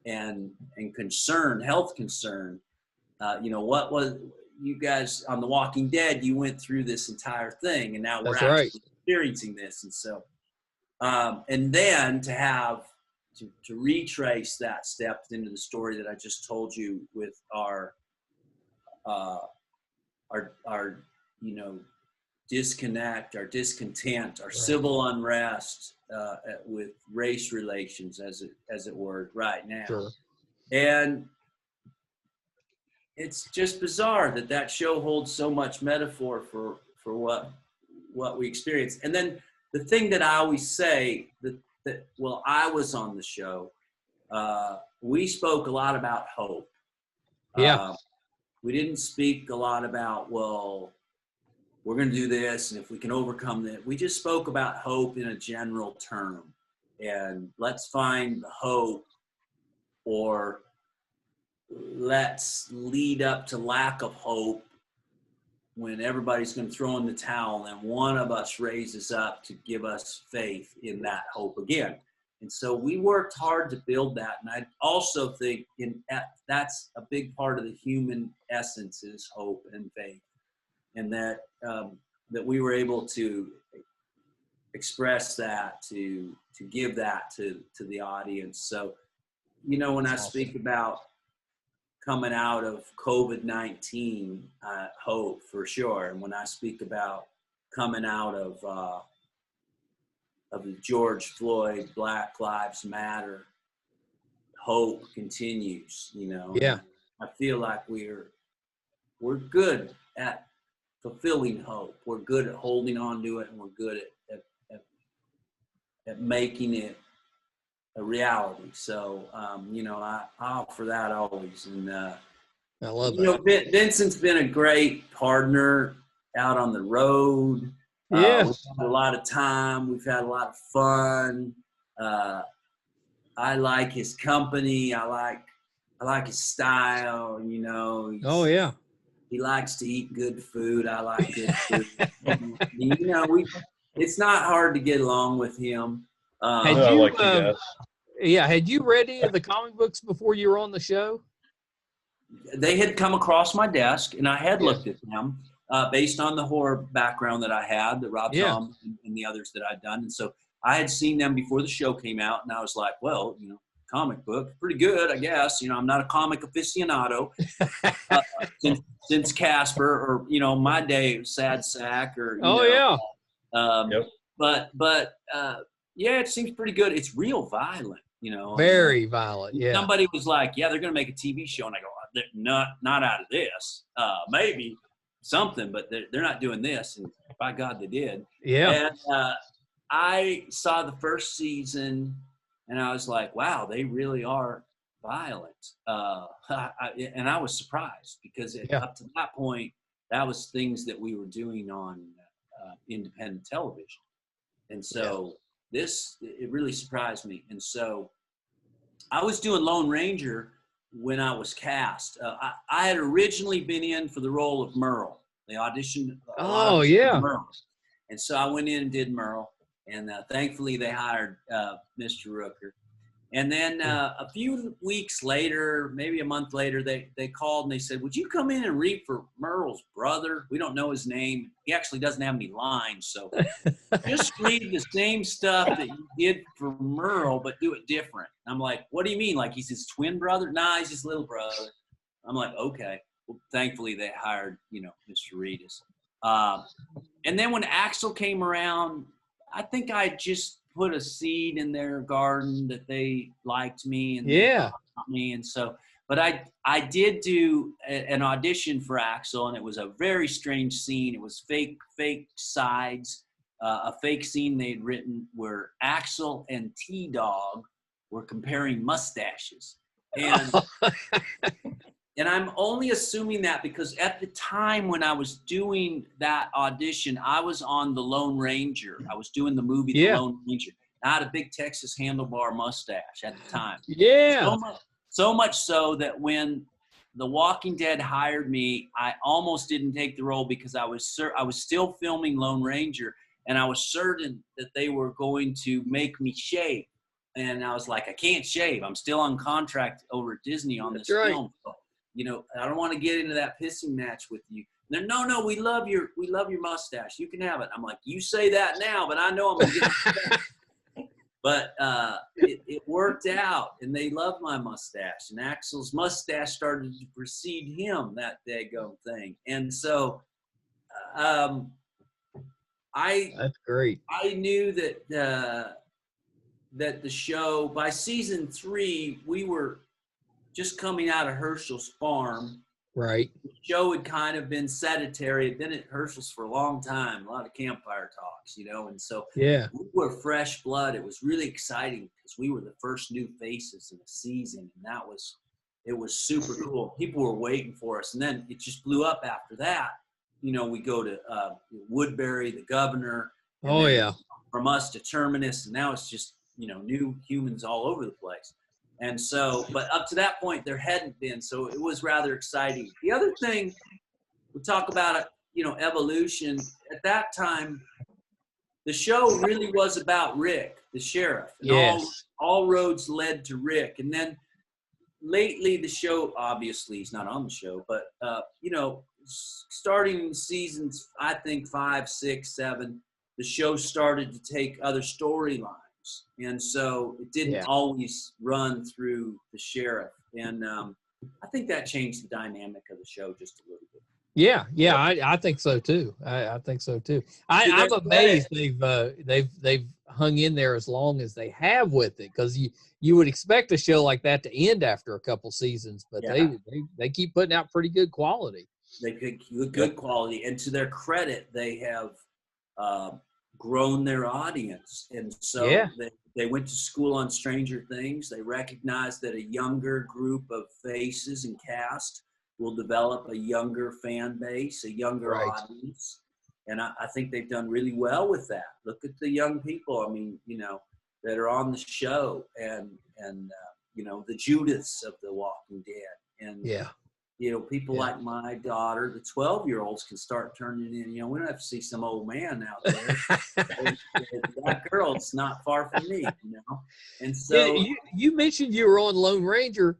and concern, health concern. What was, you guys on The Walking Dead, you went through this entire thing, and now we're That's actually right. experiencing this. And so, and then to have to retrace that step into the story that I just told you with our disconnect, our discontent, our civil unrest with race relations, as it were, right now. Sure. And it's just bizarre that show holds so much metaphor for what we experience. And then the thing that I always say that I was on the show, we spoke a lot about hope. Yeah. We didn't speak a lot about, well, we're going to do this, and if we can overcome that. We just spoke about hope in a general term. And let's find the hope, or let's lead up to lack of hope when everybody's going to throw in the towel, and one of us raises up to give us faith in that hope again. And so we worked hard to build that. And I also think that's a big part of the human essence is hope and faith. And that we were able to express that, to give that to the audience. So, when I speak about coming out of COVID-19, hope for sure. And when I speak about coming out of the George Floyd, Black Lives Matter, hope continues. Yeah. I feel like we're good at fulfilling hope. We're good at holding on to it, and we're good at making it a reality. So, I offer that always. And, I love that. Vincent's been a great partner out on the road. Yeah. We've had a lot of time. We've had a lot of fun. I like his company. I like his style. Oh yeah. He likes to eat good food. I like good food. It's not hard to get along with him. I like you guys. Yeah. Had you read any of the comic books before you were on the show? They had come across my desk, and I had looked at them based on the horror background that I had, that Rob Tom and the others that I'd done. And so I had seen them before the show came out, and I was like, well, comic book, pretty good, I guess. I'm not a comic aficionado since Casper, or my day, Sad Sack, or Yep. But it seems pretty good. It's real violent, Very violent. Yeah. Somebody was like, yeah, they're going to make a TV show, and I go, not out of this. Maybe something, but they're not doing this. And by God, they did. Yeah. And I saw the first season, and I was like, wow, they really are violent. And I was surprised, because up to that point, that was things that we were doing on independent television. And so it really surprised me. And so I was doing Lone Ranger when I was cast. I had originally been in for the role of Merle. They auditioned. Merle. And so I went in and did Merle. And thankfully they hired Mr. Rooker. And then a few weeks later, maybe a month later, they called and they said, would you come in and read for Merle's brother? We don't know his name. He actually doesn't have any lines. So just read the same stuff that you did for Merle, but do it different. And I'm like, what do you mean? Like he's his twin brother? Nah, he's his little brother. I'm like, okay. Well, thankfully they hired, Mr. Reedus. And then when Axel came around, I think I just put a seed in their garden that they liked me and they thought about me. And so, but I did do an audition for Axel, and it was a very strange scene. It was fake sides, a fake scene they'd written where Axel and T-Dog were comparing mustaches. And and I'm only assuming that because at the time when I was doing that audition, I was on The Lone Ranger. I was doing the movie The Lone Ranger. I had a big Texas handlebar mustache at the time. Yeah. So much so that when The Walking Dead hired me. I almost didn't take the role because I was still filming Lone Ranger, and I was certain that they were going to make me shave. And I was like, I can't shave. I'm still on contract over at Disney on this film. So, you know, I don't want to get into that pissing match with you. They're, no, we love your mustache. You can have it. I'm like, you say that now, but I know I'm going to get it. But it worked out, and they loved my mustache. And Axel's mustache started to precede him, that daggone thing. And so that's great. I knew that that the show, by season 3, we were just coming out of Herschel's farm. Right. The show had kind of been sedentary. It'd been at Herschel's for a long time, a lot of campfire talks, you know, and so yeah, we were fresh blood. It was really exciting because we were the first new faces in the season, and it was super cool. People were waiting for us, and then it just blew up after that. You know, we go to Woodbury, the governor. Oh yeah. From us to Terminus, and now it's just, you know, new humans all over the place. And so, but up to that point, there hadn't been. So it was rather exciting. The other thing, we talk about, you know, evolution. At that time, the show really was about Rick, the sheriff. And yes. all roads led to Rick. And then lately, the show, obviously, he's not on the show, but, you know, starting seasons, I think 5, 6, 7, the show started to take other storylines. And so it didn't always run through the sheriff. And I think that changed the dynamic of the show just a little bit. Yeah, I think so too. I think so too. I'm amazed they've hung in there as long as they have with it, because you would expect a show like that to end after a couple seasons, but they keep putting out pretty good quality. They good quality, and to their credit, they have grown their audience, and so they went to school on Stranger Things. They recognized that a younger group of faces and cast will develop a younger fan base, a younger audience, and I think they've done really well with that. Look at the young people, I mean, you know, that are on the show, and you know, the Judiths of The Walking Dead, and you know, people like my daughter, the 12-year-olds, can start turning in. You know, we don't have to see some old man out there. That girl, it's not far from me, you know. And so you mentioned you were on Lone Ranger.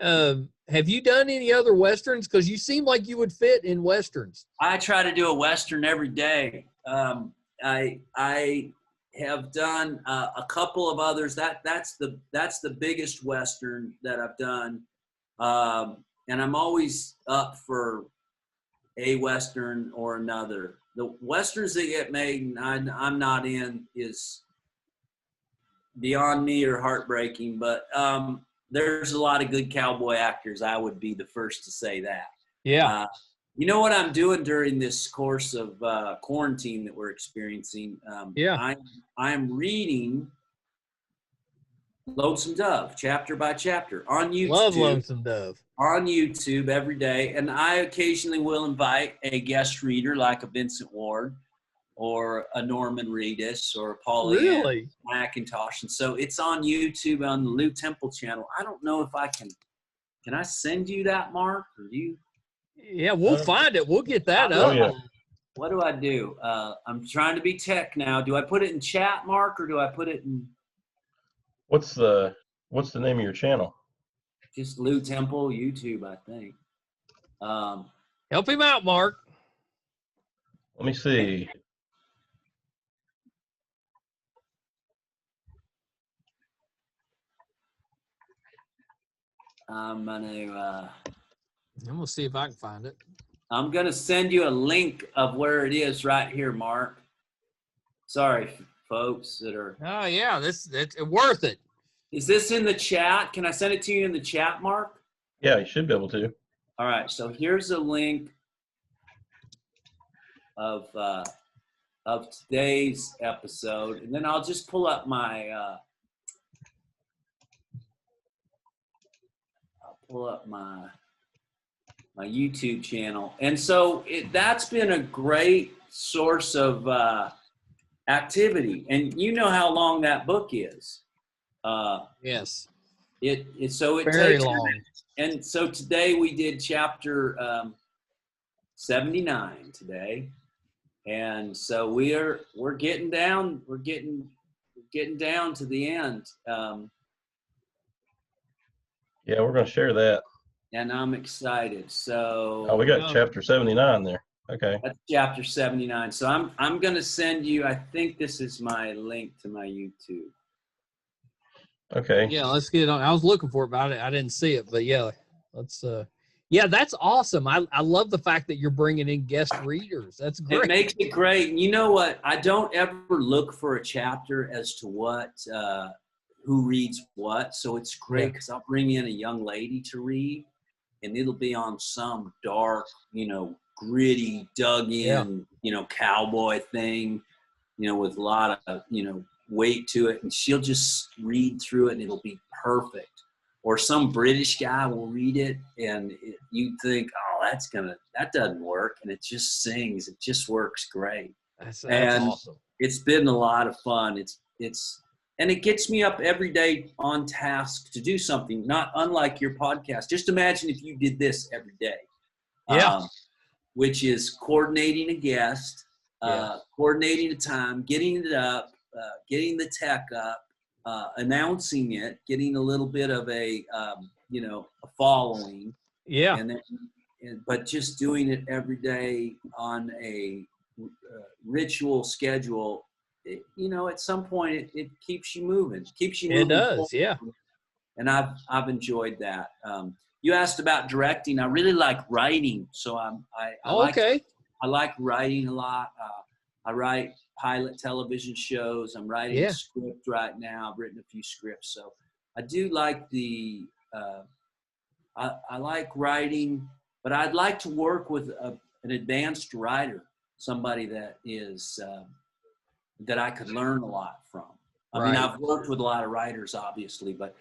Have you done any other Westerns? Because you seem like you would fit in Westerns. I try to do a Western every day. I have done a couple of others. That's the biggest Western that I've done. And I'm always up for a Western or another. The Westerns that get made and I'm not in is beyond me or heartbreaking, but there's a lot of good cowboy actors. I would be the first to say that. Yeah. You know what I'm doing during this course of quarantine that we're experiencing? I'm reading Lonesome Dove, chapter by chapter, on YouTube. Love Lonesome Dove. On YouTube every day, and I occasionally will invite a guest reader like a Vincent Ward or a Norman Reedus or a Pauline McIntosh. And so it's on YouTube on the Lew Temple channel. I don't know if I can I send you that, Mark, or you? Yeah, we'll find it. We'll get that up. Yeah. What do I do? I'm trying to be tech now. Do I put it in chat, Mark, or do I put it in? What's the name of your channel? Just Lew Temple YouTube, I think. Help him out, Mark. Let me see. I'm gonna see if I can find it. I'm gonna send you a link of where it is right here, Mark. Sorry, folks that are. Oh yeah, it's worth it. Is this in the chat? Can I send it to you in the chat, Mark? Yeah, you should be able to. All right, so here's a link of today's episode, and then I'll just pull up my my YouTube channel. And so that's been a great source of activity. And you know how long that book is. Yes. It Very takes long. And so today we did chapter 79 today, and so we're getting down. We're getting down to the end. Yeah, we're going to share that. And I'm excited. So we got chapter 79 there. Okay. That's chapter 79. So I'm going to send you, I think this is my link to my YouTube. Okay. Yeah, let's get it on. I was looking for it, but I didn't see it. But yeah, let's. Yeah, that's awesome. I love the fact that you're bringing in guest readers. That's great. It makes it great. And you know what? I don't ever look for a chapter as to what, who reads what. So it's great because I'll bring in a young lady to read, and it'll be on some dark, gritty, dug in, cowboy thing, with a lot of, weight to it. And she'll just read through it and it'll be perfect. Or some British guy will read it and you'd think, oh, that doesn't work. And it just sings. It just works great. That's and awesome. It's been a lot of fun. And it gets me up every day on task to do something, not unlike your podcast. Just imagine if you did this every day. Yeah. Which is coordinating a guest, coordinating a time, getting it up, getting the tech up, announcing it, getting a little bit of a following. Yeah. And then, but just doing it every day on a ritual schedule. At some point it keeps you moving, keeps you moving. It does, forward. yeah. And I've enjoyed that. You asked about directing. I really like writing, so I like writing a lot. I write pilot television shows. I'm writing a script right now. I've written a few scripts, so I do like the. I like writing, but I'd like to work with an advanced writer, somebody that is that I could learn a lot from. I mean, I've worked with a lot of writers, obviously, but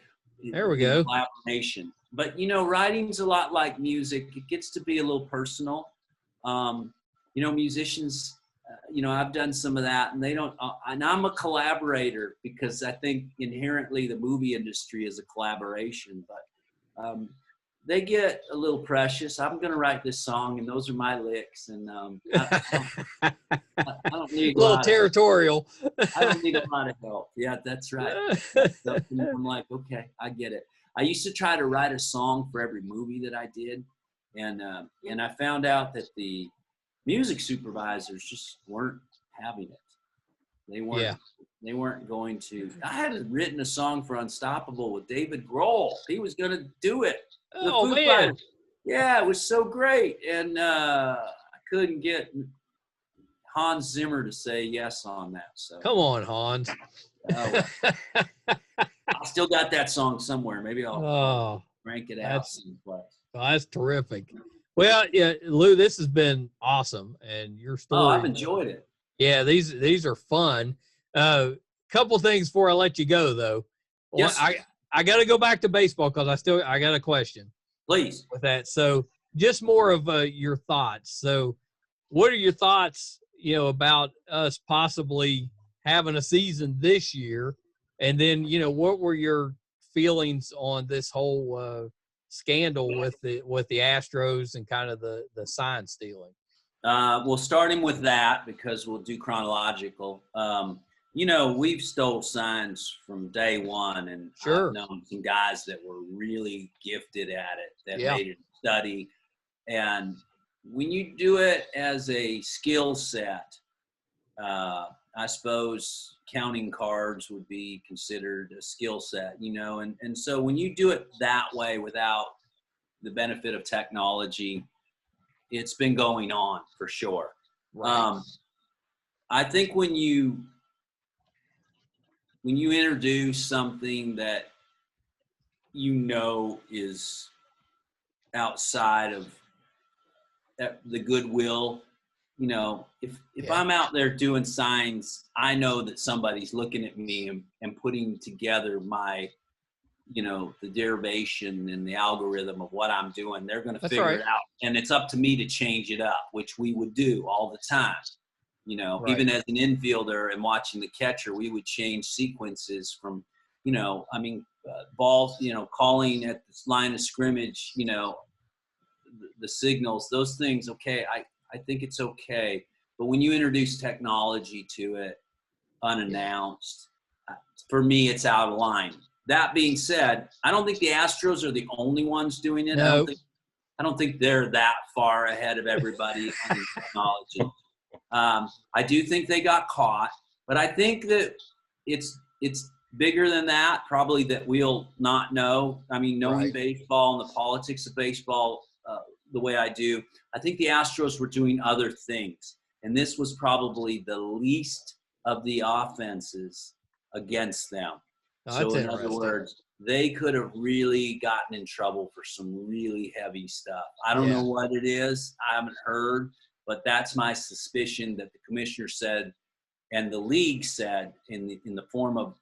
there we go. Collaboration. But writing's a lot like music. It gets to be a little personal. Musicians. I've done some of that, and they don't. And I'm a collaborator because I think inherently the movie industry is a collaboration. But they get a little precious. I'm going to write this song, and those are my licks. And I don't need a little territorial. I don't need a lot of help. Yeah, that's right. So I'm like, okay, I get it. I used to try to write a song for every movie that I did, and I found out that the music supervisors just weren't having it. They weren't. Yeah. They weren't going to. I had written a song for Unstoppable with David Grohl. He was going to do it. Oh man! Yeah, it was so great, and I couldn't get Hans Zimmer to say yes on that. So come on, Hans. I still got that song somewhere. Maybe I'll crank it out someplace. Oh, that's terrific. Well, yeah, Lew, this has been awesome, and your story. Oh, I've enjoyed it. Yeah, these are fun. Couple things before I let you go, though. Yes. I got to go back to baseball because I got a question. Please. With that, so just more of your thoughts. So, what are your thoughts? About us possibly having a season this year, and then what were your feelings on this whole scandal with the Astros and kind of the sign stealing? Well, starting with that, because we'll do chronological. We've stole signs from day one, and sure. I've known some guys that were really gifted at it, that made it a study. And when you do it as a skill set, I suppose counting cards would be considered a skill set, and so when you do it that way without the benefit of technology, it's been going on for sure. Right. I think when you introduce something that is outside of the goodwill, if I'm out there doing signs, I know that somebody's looking at me and putting together my, the derivation and the algorithm of what I'm doing. They're going to figure it out. And it's up to me to change it up, which we would do all the time. Even as an infielder and watching the catcher, we would change sequences from, balls, calling at this line of scrimmage, the signals, those things, okay, I think it's okay. But when you introduce technology to it unannounced, for me, it's out of line. That being said, I don't think the Astros are the only ones doing it. No. I don't think they're that far ahead of everybody on technology. I do think they got caught, but I think that it's bigger than that, probably, that we'll not know. I mean, knowing baseball and the politics of baseball the way I do, I think the Astros were doing other things. And this was probably the least of the offenses against them. Oh, so in other words, they could have really gotten in trouble for some really heavy stuff. I don't know what it is. I haven't heard, but that's my suspicion, that the commissioner said, and the league said, in the form of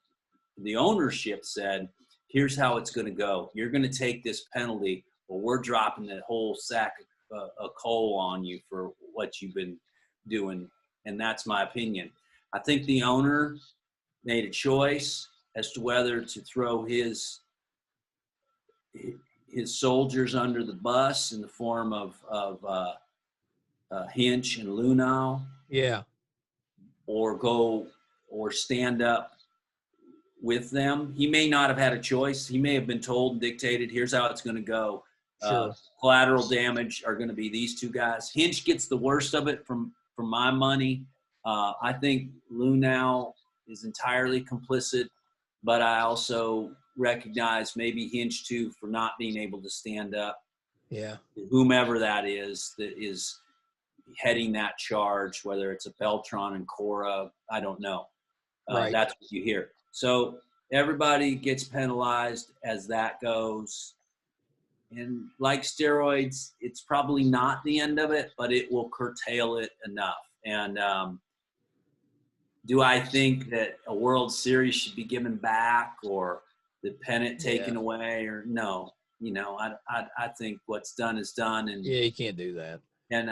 the ownership said, here's how it's going to go. You're going to take this penalty, or we're dropping that whole sack of coal on you for what you've been doing. And that's my opinion. I think the owner made a choice as to whether to throw his soldiers under the bus in the form of Hinch and Lunau. Yeah. Or stand up with them. He may not have had a choice. He may have been told and dictated, here's how it's going to go. Sure. Collateral damage are going to be these two guys. Hinch gets the worst of it from my money. I think Lunau is entirely complicit, but I also recognize maybe Hinch too for not being able to stand up. Yeah. Whomever that is heading that charge, whether it's a Beltran and Cora, I don't know. That's what you hear. So everybody gets penalized as that goes. And like steroids, it's probably not the end of it, but it will curtail it enough. And do I think that a World Series should be given back, or the pennant taken away, or no? I think what's done is done. And you can't do that. And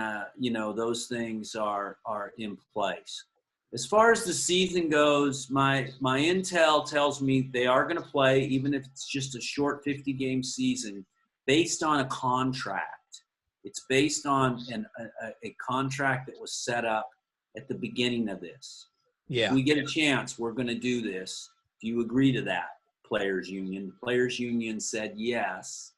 those things are in place. As far as the season goes, my intel tells me they are going to play, even if it's just a short 50-game season, based on a contract. It's based on a contract that was set up at the beginning of this. Yeah. If we get a chance, we're going to do this. Do you agree to that, Players Union? The Players Union said yes.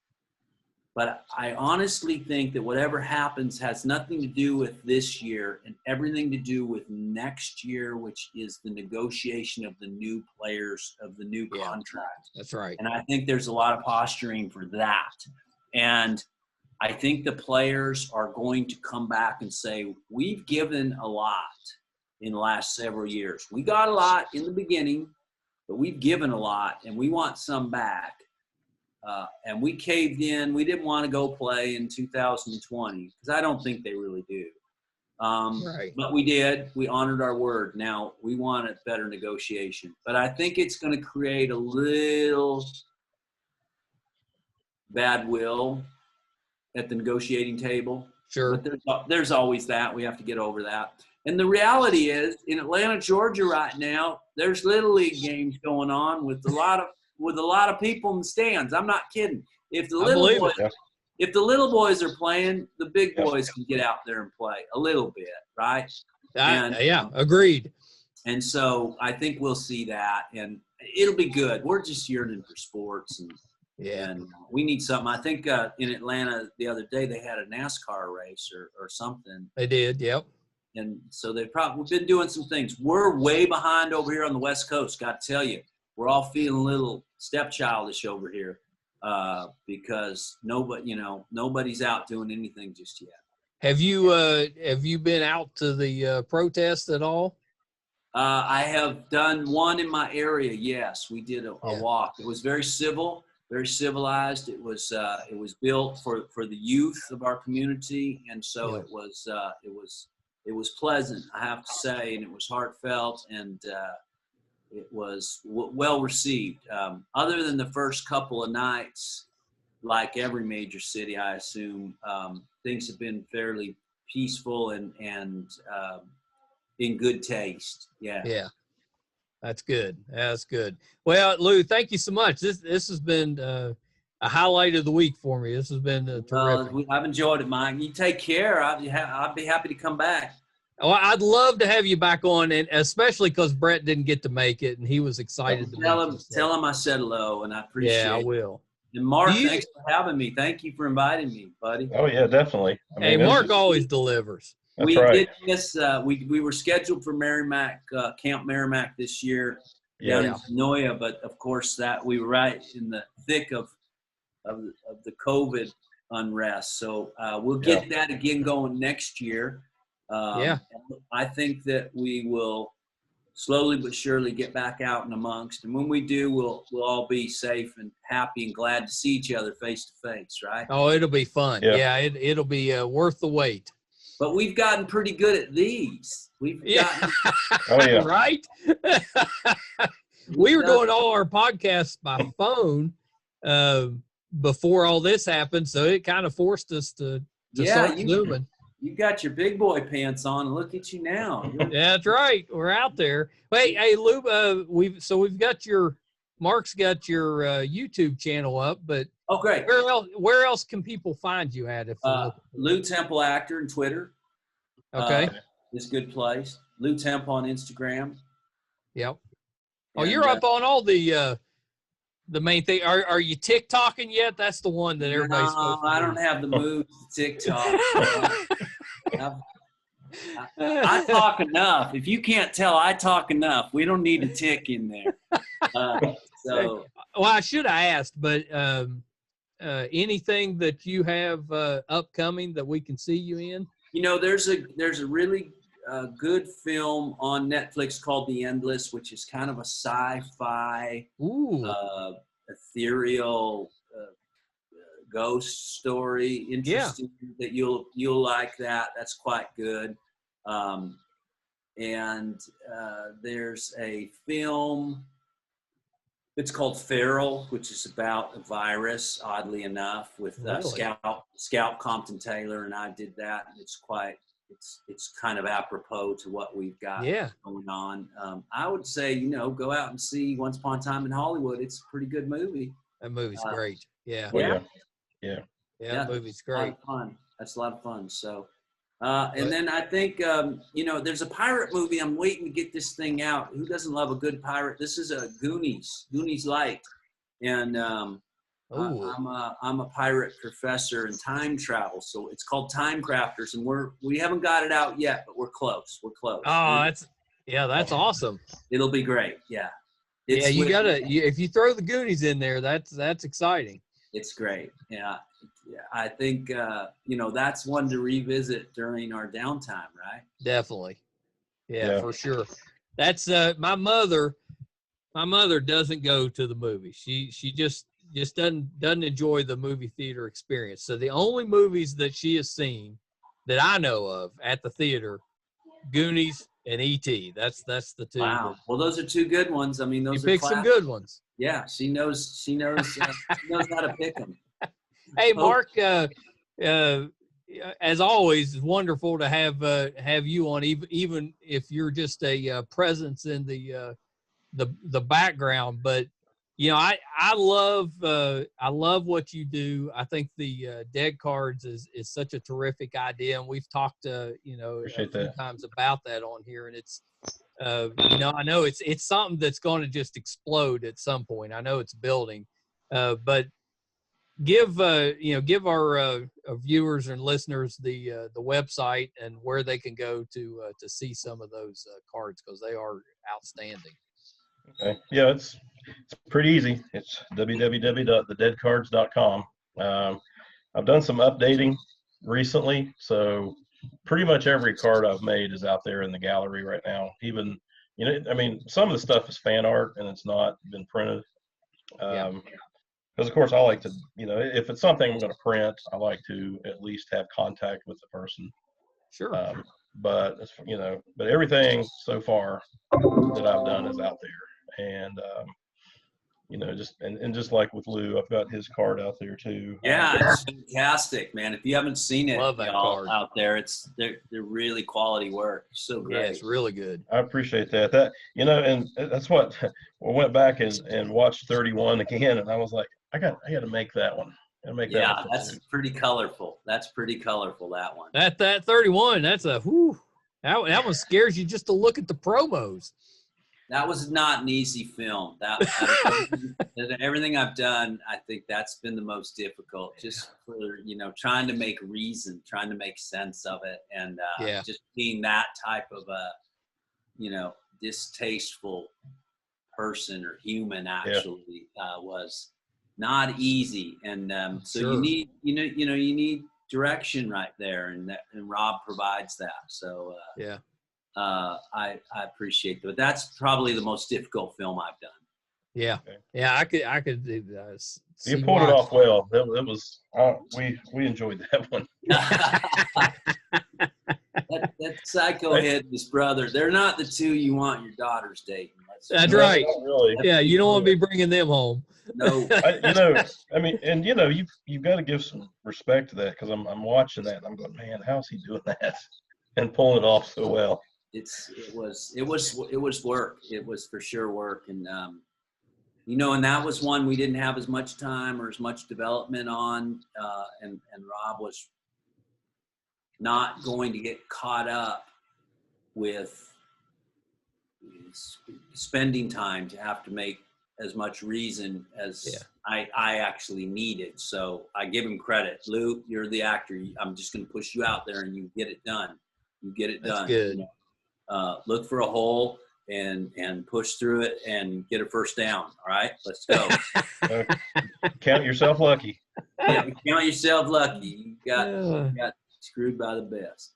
But I honestly think that whatever happens has nothing to do with this year and everything to do with next year, which is the negotiation of the new players, of the new contract. That's right. And I think there's a lot of posturing for that. And I think the players are going to come back and say, we've given a lot in the last several years. We got a lot in the beginning, but we've given a lot, and we want some back. And we caved in. We didn't want to go play in 2020 because I don't think they really do. But we did. We honored our word. Now we want a better negotiation. But I think it's going to create a little bad will at the negotiating table. Sure. But there's always that. We have to get over that. And the reality is, in Atlanta, Georgia right now, there's Little League games going on with a lot of people in the stands. I'm not kidding. If the little boys are playing, the big boys can get out there and play a little bit, right? Agreed. And so I think we'll see that, and it'll be good. We're just yearning for sports, and we need something. I think in Atlanta the other day they had a NASCAR race or something. They did, yep. And so we've been doing some things. We're way behind over here on the West Coast, got to tell you. We're all feeling a little stepchildish over here because nobody's out doing anything just yet. Have you been out to the protest at all? I have done one in my area. Yes, we did a walk. It was very civil, very civilized. It was built for the youth of our community, and so it was pleasant, I have to say, and it was heartfelt, and it was well received. Other than the first couple of nights, like every major city, I assume, things have been fairly peaceful and in good taste. Yeah. That's good. That's good. Well, Lew, thank you so much. This has been a highlight of the week for me. This has been terrific. I've enjoyed it, Mike. You take care. I'd be happy to come back. Oh, I'd love to have you back on, and especially because Brett didn't get to make it, and he was excited to meet you. Tell him I said hello, and I appreciate it. Yeah, I will. And Mark, thanks for having me. Thank you for inviting me, buddy. Oh, yeah, definitely. Hey, Mark always delivers. That's right. Did this. We were scheduled for Merrimack, Camp Merrimack this year down in Sonoya, but of course that we were right in the thick of the COVID unrest. So we'll get that again going next year. I think that we will slowly but surely get back out and amongst, and when we do, we'll all be safe and happy and glad to see each other face to face, right? Oh, it'll be fun. Yeah, it'll be worth the wait. But we've gotten pretty good at these. Right. We were doing all our podcasts by phone before all this happened, so it kind of forced us to start zooming. You got your big boy pants on, and look at you now. Yeah, that's right. We're out there. Hey, Lew, we've got Mark's got your YouTube channel up, but great. Where else can people find you at? If Lew Temple actor on Twitter. Okay, it's a good place. Lew Temple on Instagram. Yep. Oh, you're up on all the main thing. Are you TikToking yet? That's the one that everybody's supposed to do. I don't have the moves to TikTok. I talk enough. If you can't tell, I talk enough. We don't need a tick in there. Well, I should have asked, but anything that you have upcoming that we can see you in? There's a really good film on Netflix called The Endless, which is kind of a sci-fi, ethereal ghost story. Interesting that you'll like that. That's quite good. And there's a film. It's called Feral, which is about a virus, oddly enough, with Scout Compton Taylor, and I did that. And it's kind of apropos to what we've got going on. I would say, go out and see Once Upon a Time in Hollywood. It's a pretty good movie. That movie's great. Yeah. That movie's great. That's a lot of fun. So, and then I think, there's a pirate movie. I'm waiting to get this thing out. Who doesn't love a good pirate? This is a Goonies Light. And I'm a pirate professor in time travel. So it's called Time Crafters. And we haven't got it out yet, but we're close. Oh, that's awesome. It'll be great. Yeah. If you throw the Goonies in there, that's exciting. It's great. Yeah. I think, that's one to revisit during our downtime, right? Definitely. Yeah, for sure. That's my mother doesn't go to the movies. She just doesn't enjoy the movie theater experience. So the only movies that she has seen that I know of at the theater, Goonies and E.T. That's the two. Wow. Well, those are two good ones. I mean, those you are pick some good ones. Yeah, she knows she knows how to pick them. Hey, Mark, as always, it's wonderful to have you on, even if you're just a presence in the background. But I love what you do. I think the dead cards is such a terrific idea, and we've talked a few times about that on here. And it's I know it's something that's going to just explode at some point. I know it's building, but give our viewers and listeners the website and where they can go to see some of those cards, because they are outstanding. Okay. Yeah, it's pretty easy. It's www.thedeadcards.com. I've done some updating recently, so pretty much every card I've made is out there in the gallery right now. Even, some of the stuff is fan art and it's not been printed. Because of course I like to, if it's something I'm going to print, I like to at least have contact with the person. Sure. But everything so far that I've done is out there. And just and just like with Lew, I've got his card out there too. Yeah, it's fantastic, man. If you haven't seen it, Love that y'all card out there, they're really quality work. So great. Yeah, it's really good. I appreciate that. And that's what I went back and watched 31 again, and I was like, I got to make that one. Yeah, that's pretty colorful. That one. That 31, that's a whew. That one scares you just to look at the promos. That was not an easy film. Everything I've done, I think that's been the most difficult. Just for trying to make reason, trying to make sense of it, and just being that type of a distasteful person or human actually was not easy. And so Sure. you need direction right there, and Rob provides that. So I appreciate that. That's probably the most difficult film I've done. Yeah. Yeah, I could do that. You pulled it off well. It was we enjoyed that one. that psycho head and his brother, they're not the two you want your daughters dating. That's right. Really. Yeah, you don't want to be bringing them home. No. You've got to give some respect to that, because I'm watching that and I'm going, man, how's he doing that and pulling it off so well? It was work. It was for sure work, and and that was one we didn't have as much time or as much development on, and Rob was not going to get caught up with spending time to have to make as much reason as I actually needed. So I give him credit. Lew, you're the actor. I'm just going to push you out there and you get it done. That's good. Look for a hole and push through it and get a first down. All right, let's go. Count yourself lucky. Yeah, count yourself lucky. You got screwed by the best.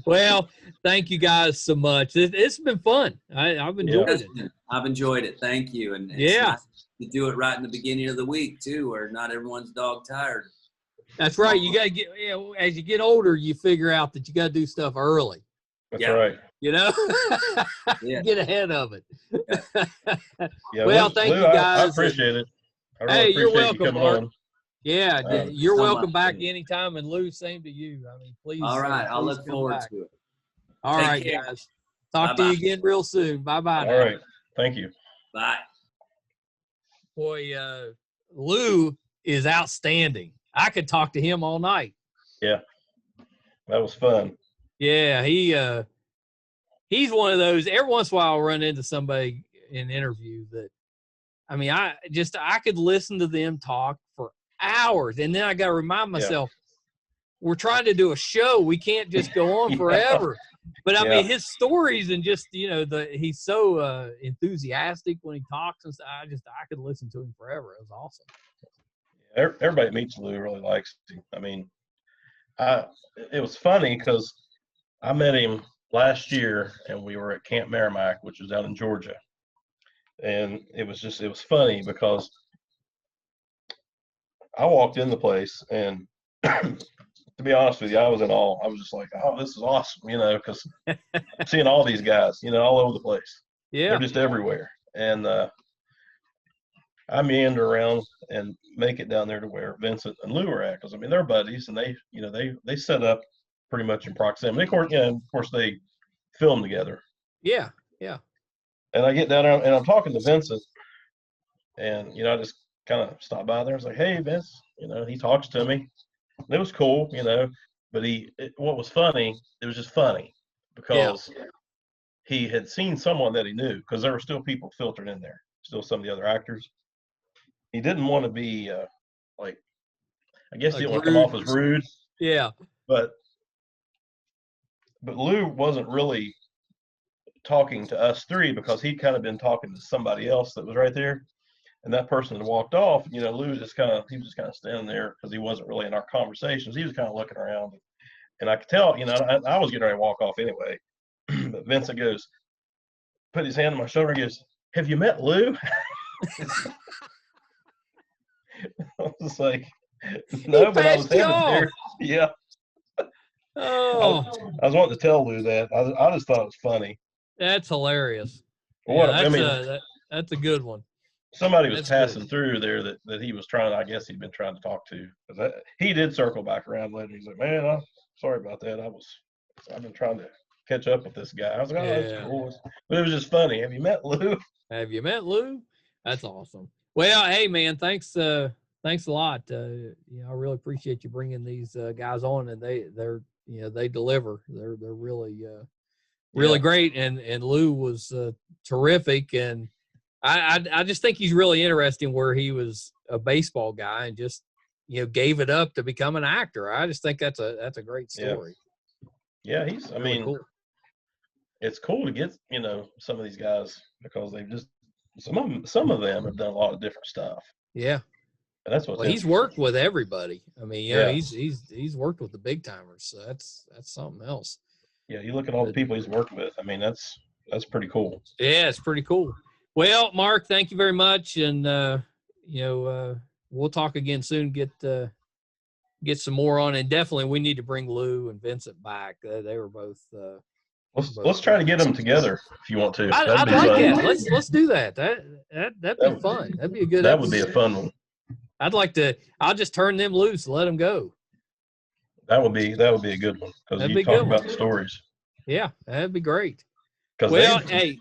Well, thank you guys so much. It's been fun. I've enjoyed it. I've enjoyed it. Thank you. And it's nice to do it right in the beginning of the week too, where not everyone's dog tired. That's right. You got to get, as you get older, you figure out that you got to do stuff early. That's right. Get ahead of it. Well, thank Lew, you guys. I appreciate it. I really appreciate you're welcome, you coming Mark. on. Yeah, you're welcome back anytime. And Lew, same to you. I mean, please. All right. I'll please look forward back. to it. All Take right, care. guys. Talk to you again real soon. Bye-bye. All right. Thank you. Bye. Boy, Lew is outstanding. I could talk to him all night. Yeah. That was fun. Yeah, he's one of those. Every once in a while, I'll run into somebody in an interview that, I mean, I could listen to them talk for hours, and then I got to remind myself, we're trying to do a show. We can't just go on forever. But I mean, his stories and just he's so enthusiastic when he talks and stuff. I could listen to him forever. It was awesome. Everybody that meets Lew really likes him. I mean, it was funny because I met him last year and we were at Camp Merrimack, which is down in Georgia. And it was funny because I walked in the place and to be honest with you, I was in awe. I was just like, oh, this is awesome, because I'm seeing all these guys, all over the place. Yeah. They're just everywhere. And I meander around and make it down there to where Vincent and Lew are at, because I mean they're buddies, and they set up pretty much in proximity. Of course they film together. Yeah. And I get down there and I'm talking to Vincent, and I just kind of stop by there. I was like, hey Vince, he talks to me. And it was cool, but what was funny, it was just funny because he had seen someone that he knew, because there were still people filtered in there, still some of the other actors. He didn't want to be I guess he didn't want to come off as rude. Yeah. But Lew wasn't really talking to us three, because he'd kind of been talking to somebody else that was right there. And that person had walked off. Lew was just kind of standing there because he wasn't really in our conversations. He was kind of looking around. And I could tell, I was getting ready to walk off anyway. But Vincent put his hand on my shoulder and goes, have you met Lew? I was like, no, but I was headed there. Yeah. Oh. I was wanting to tell Lew that. I just thought it was funny. That's hilarious. That's a good one. somebody was passing through there that he was trying. I guess he'd been trying to talk to. He did circle back around later. He's like, "Man, I'm sorry about that. I've been trying to catch up with this guy." I was like, "Oh, that's cool." But it was just funny. Have you met Lew? Have you met Lew? That's awesome. Well, hey man, thanks a lot. I really appreciate you bringing these guys on, and they're they deliver. They're really great, and Lew was terrific, and I just think he's really interesting where he was a baseball guy and just gave it up to become an actor. I just think that's a great story. Yeah, he's. Really cool. It's cool to get some of these guys because they've just some of them have done a lot of different stuff. Yeah. And that's what he's worked with everybody. I mean, he's worked with the big timers. So that's something else. Yeah, you look at all the people he's worked with. I mean, that's pretty cool. Yeah, it's pretty cool. Well, Mark, thank you very much, and we'll talk again soon. Get some more on, and definitely we need to bring Lew and Vincent back. They were both. Let's try to get them together if you want to. I'd like that. Let's do that. That'd be fun. That'd be a good. That would be a fun one. I'd like to. I'll just turn them loose, let them go. That would be a good one because you talk about the stories. Yeah, that'd be great. Well, hey,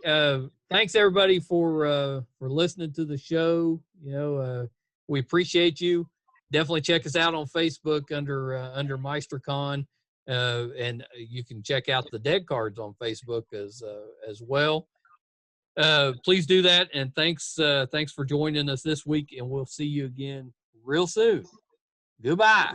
thanks everybody for listening to the show. We appreciate you. Definitely check us out on Facebook under Meisterkhan, and you can check out the deck cards on Facebook as well. Please do that, and thanks for joining us this week, and we'll see you again real soon. Goodbye.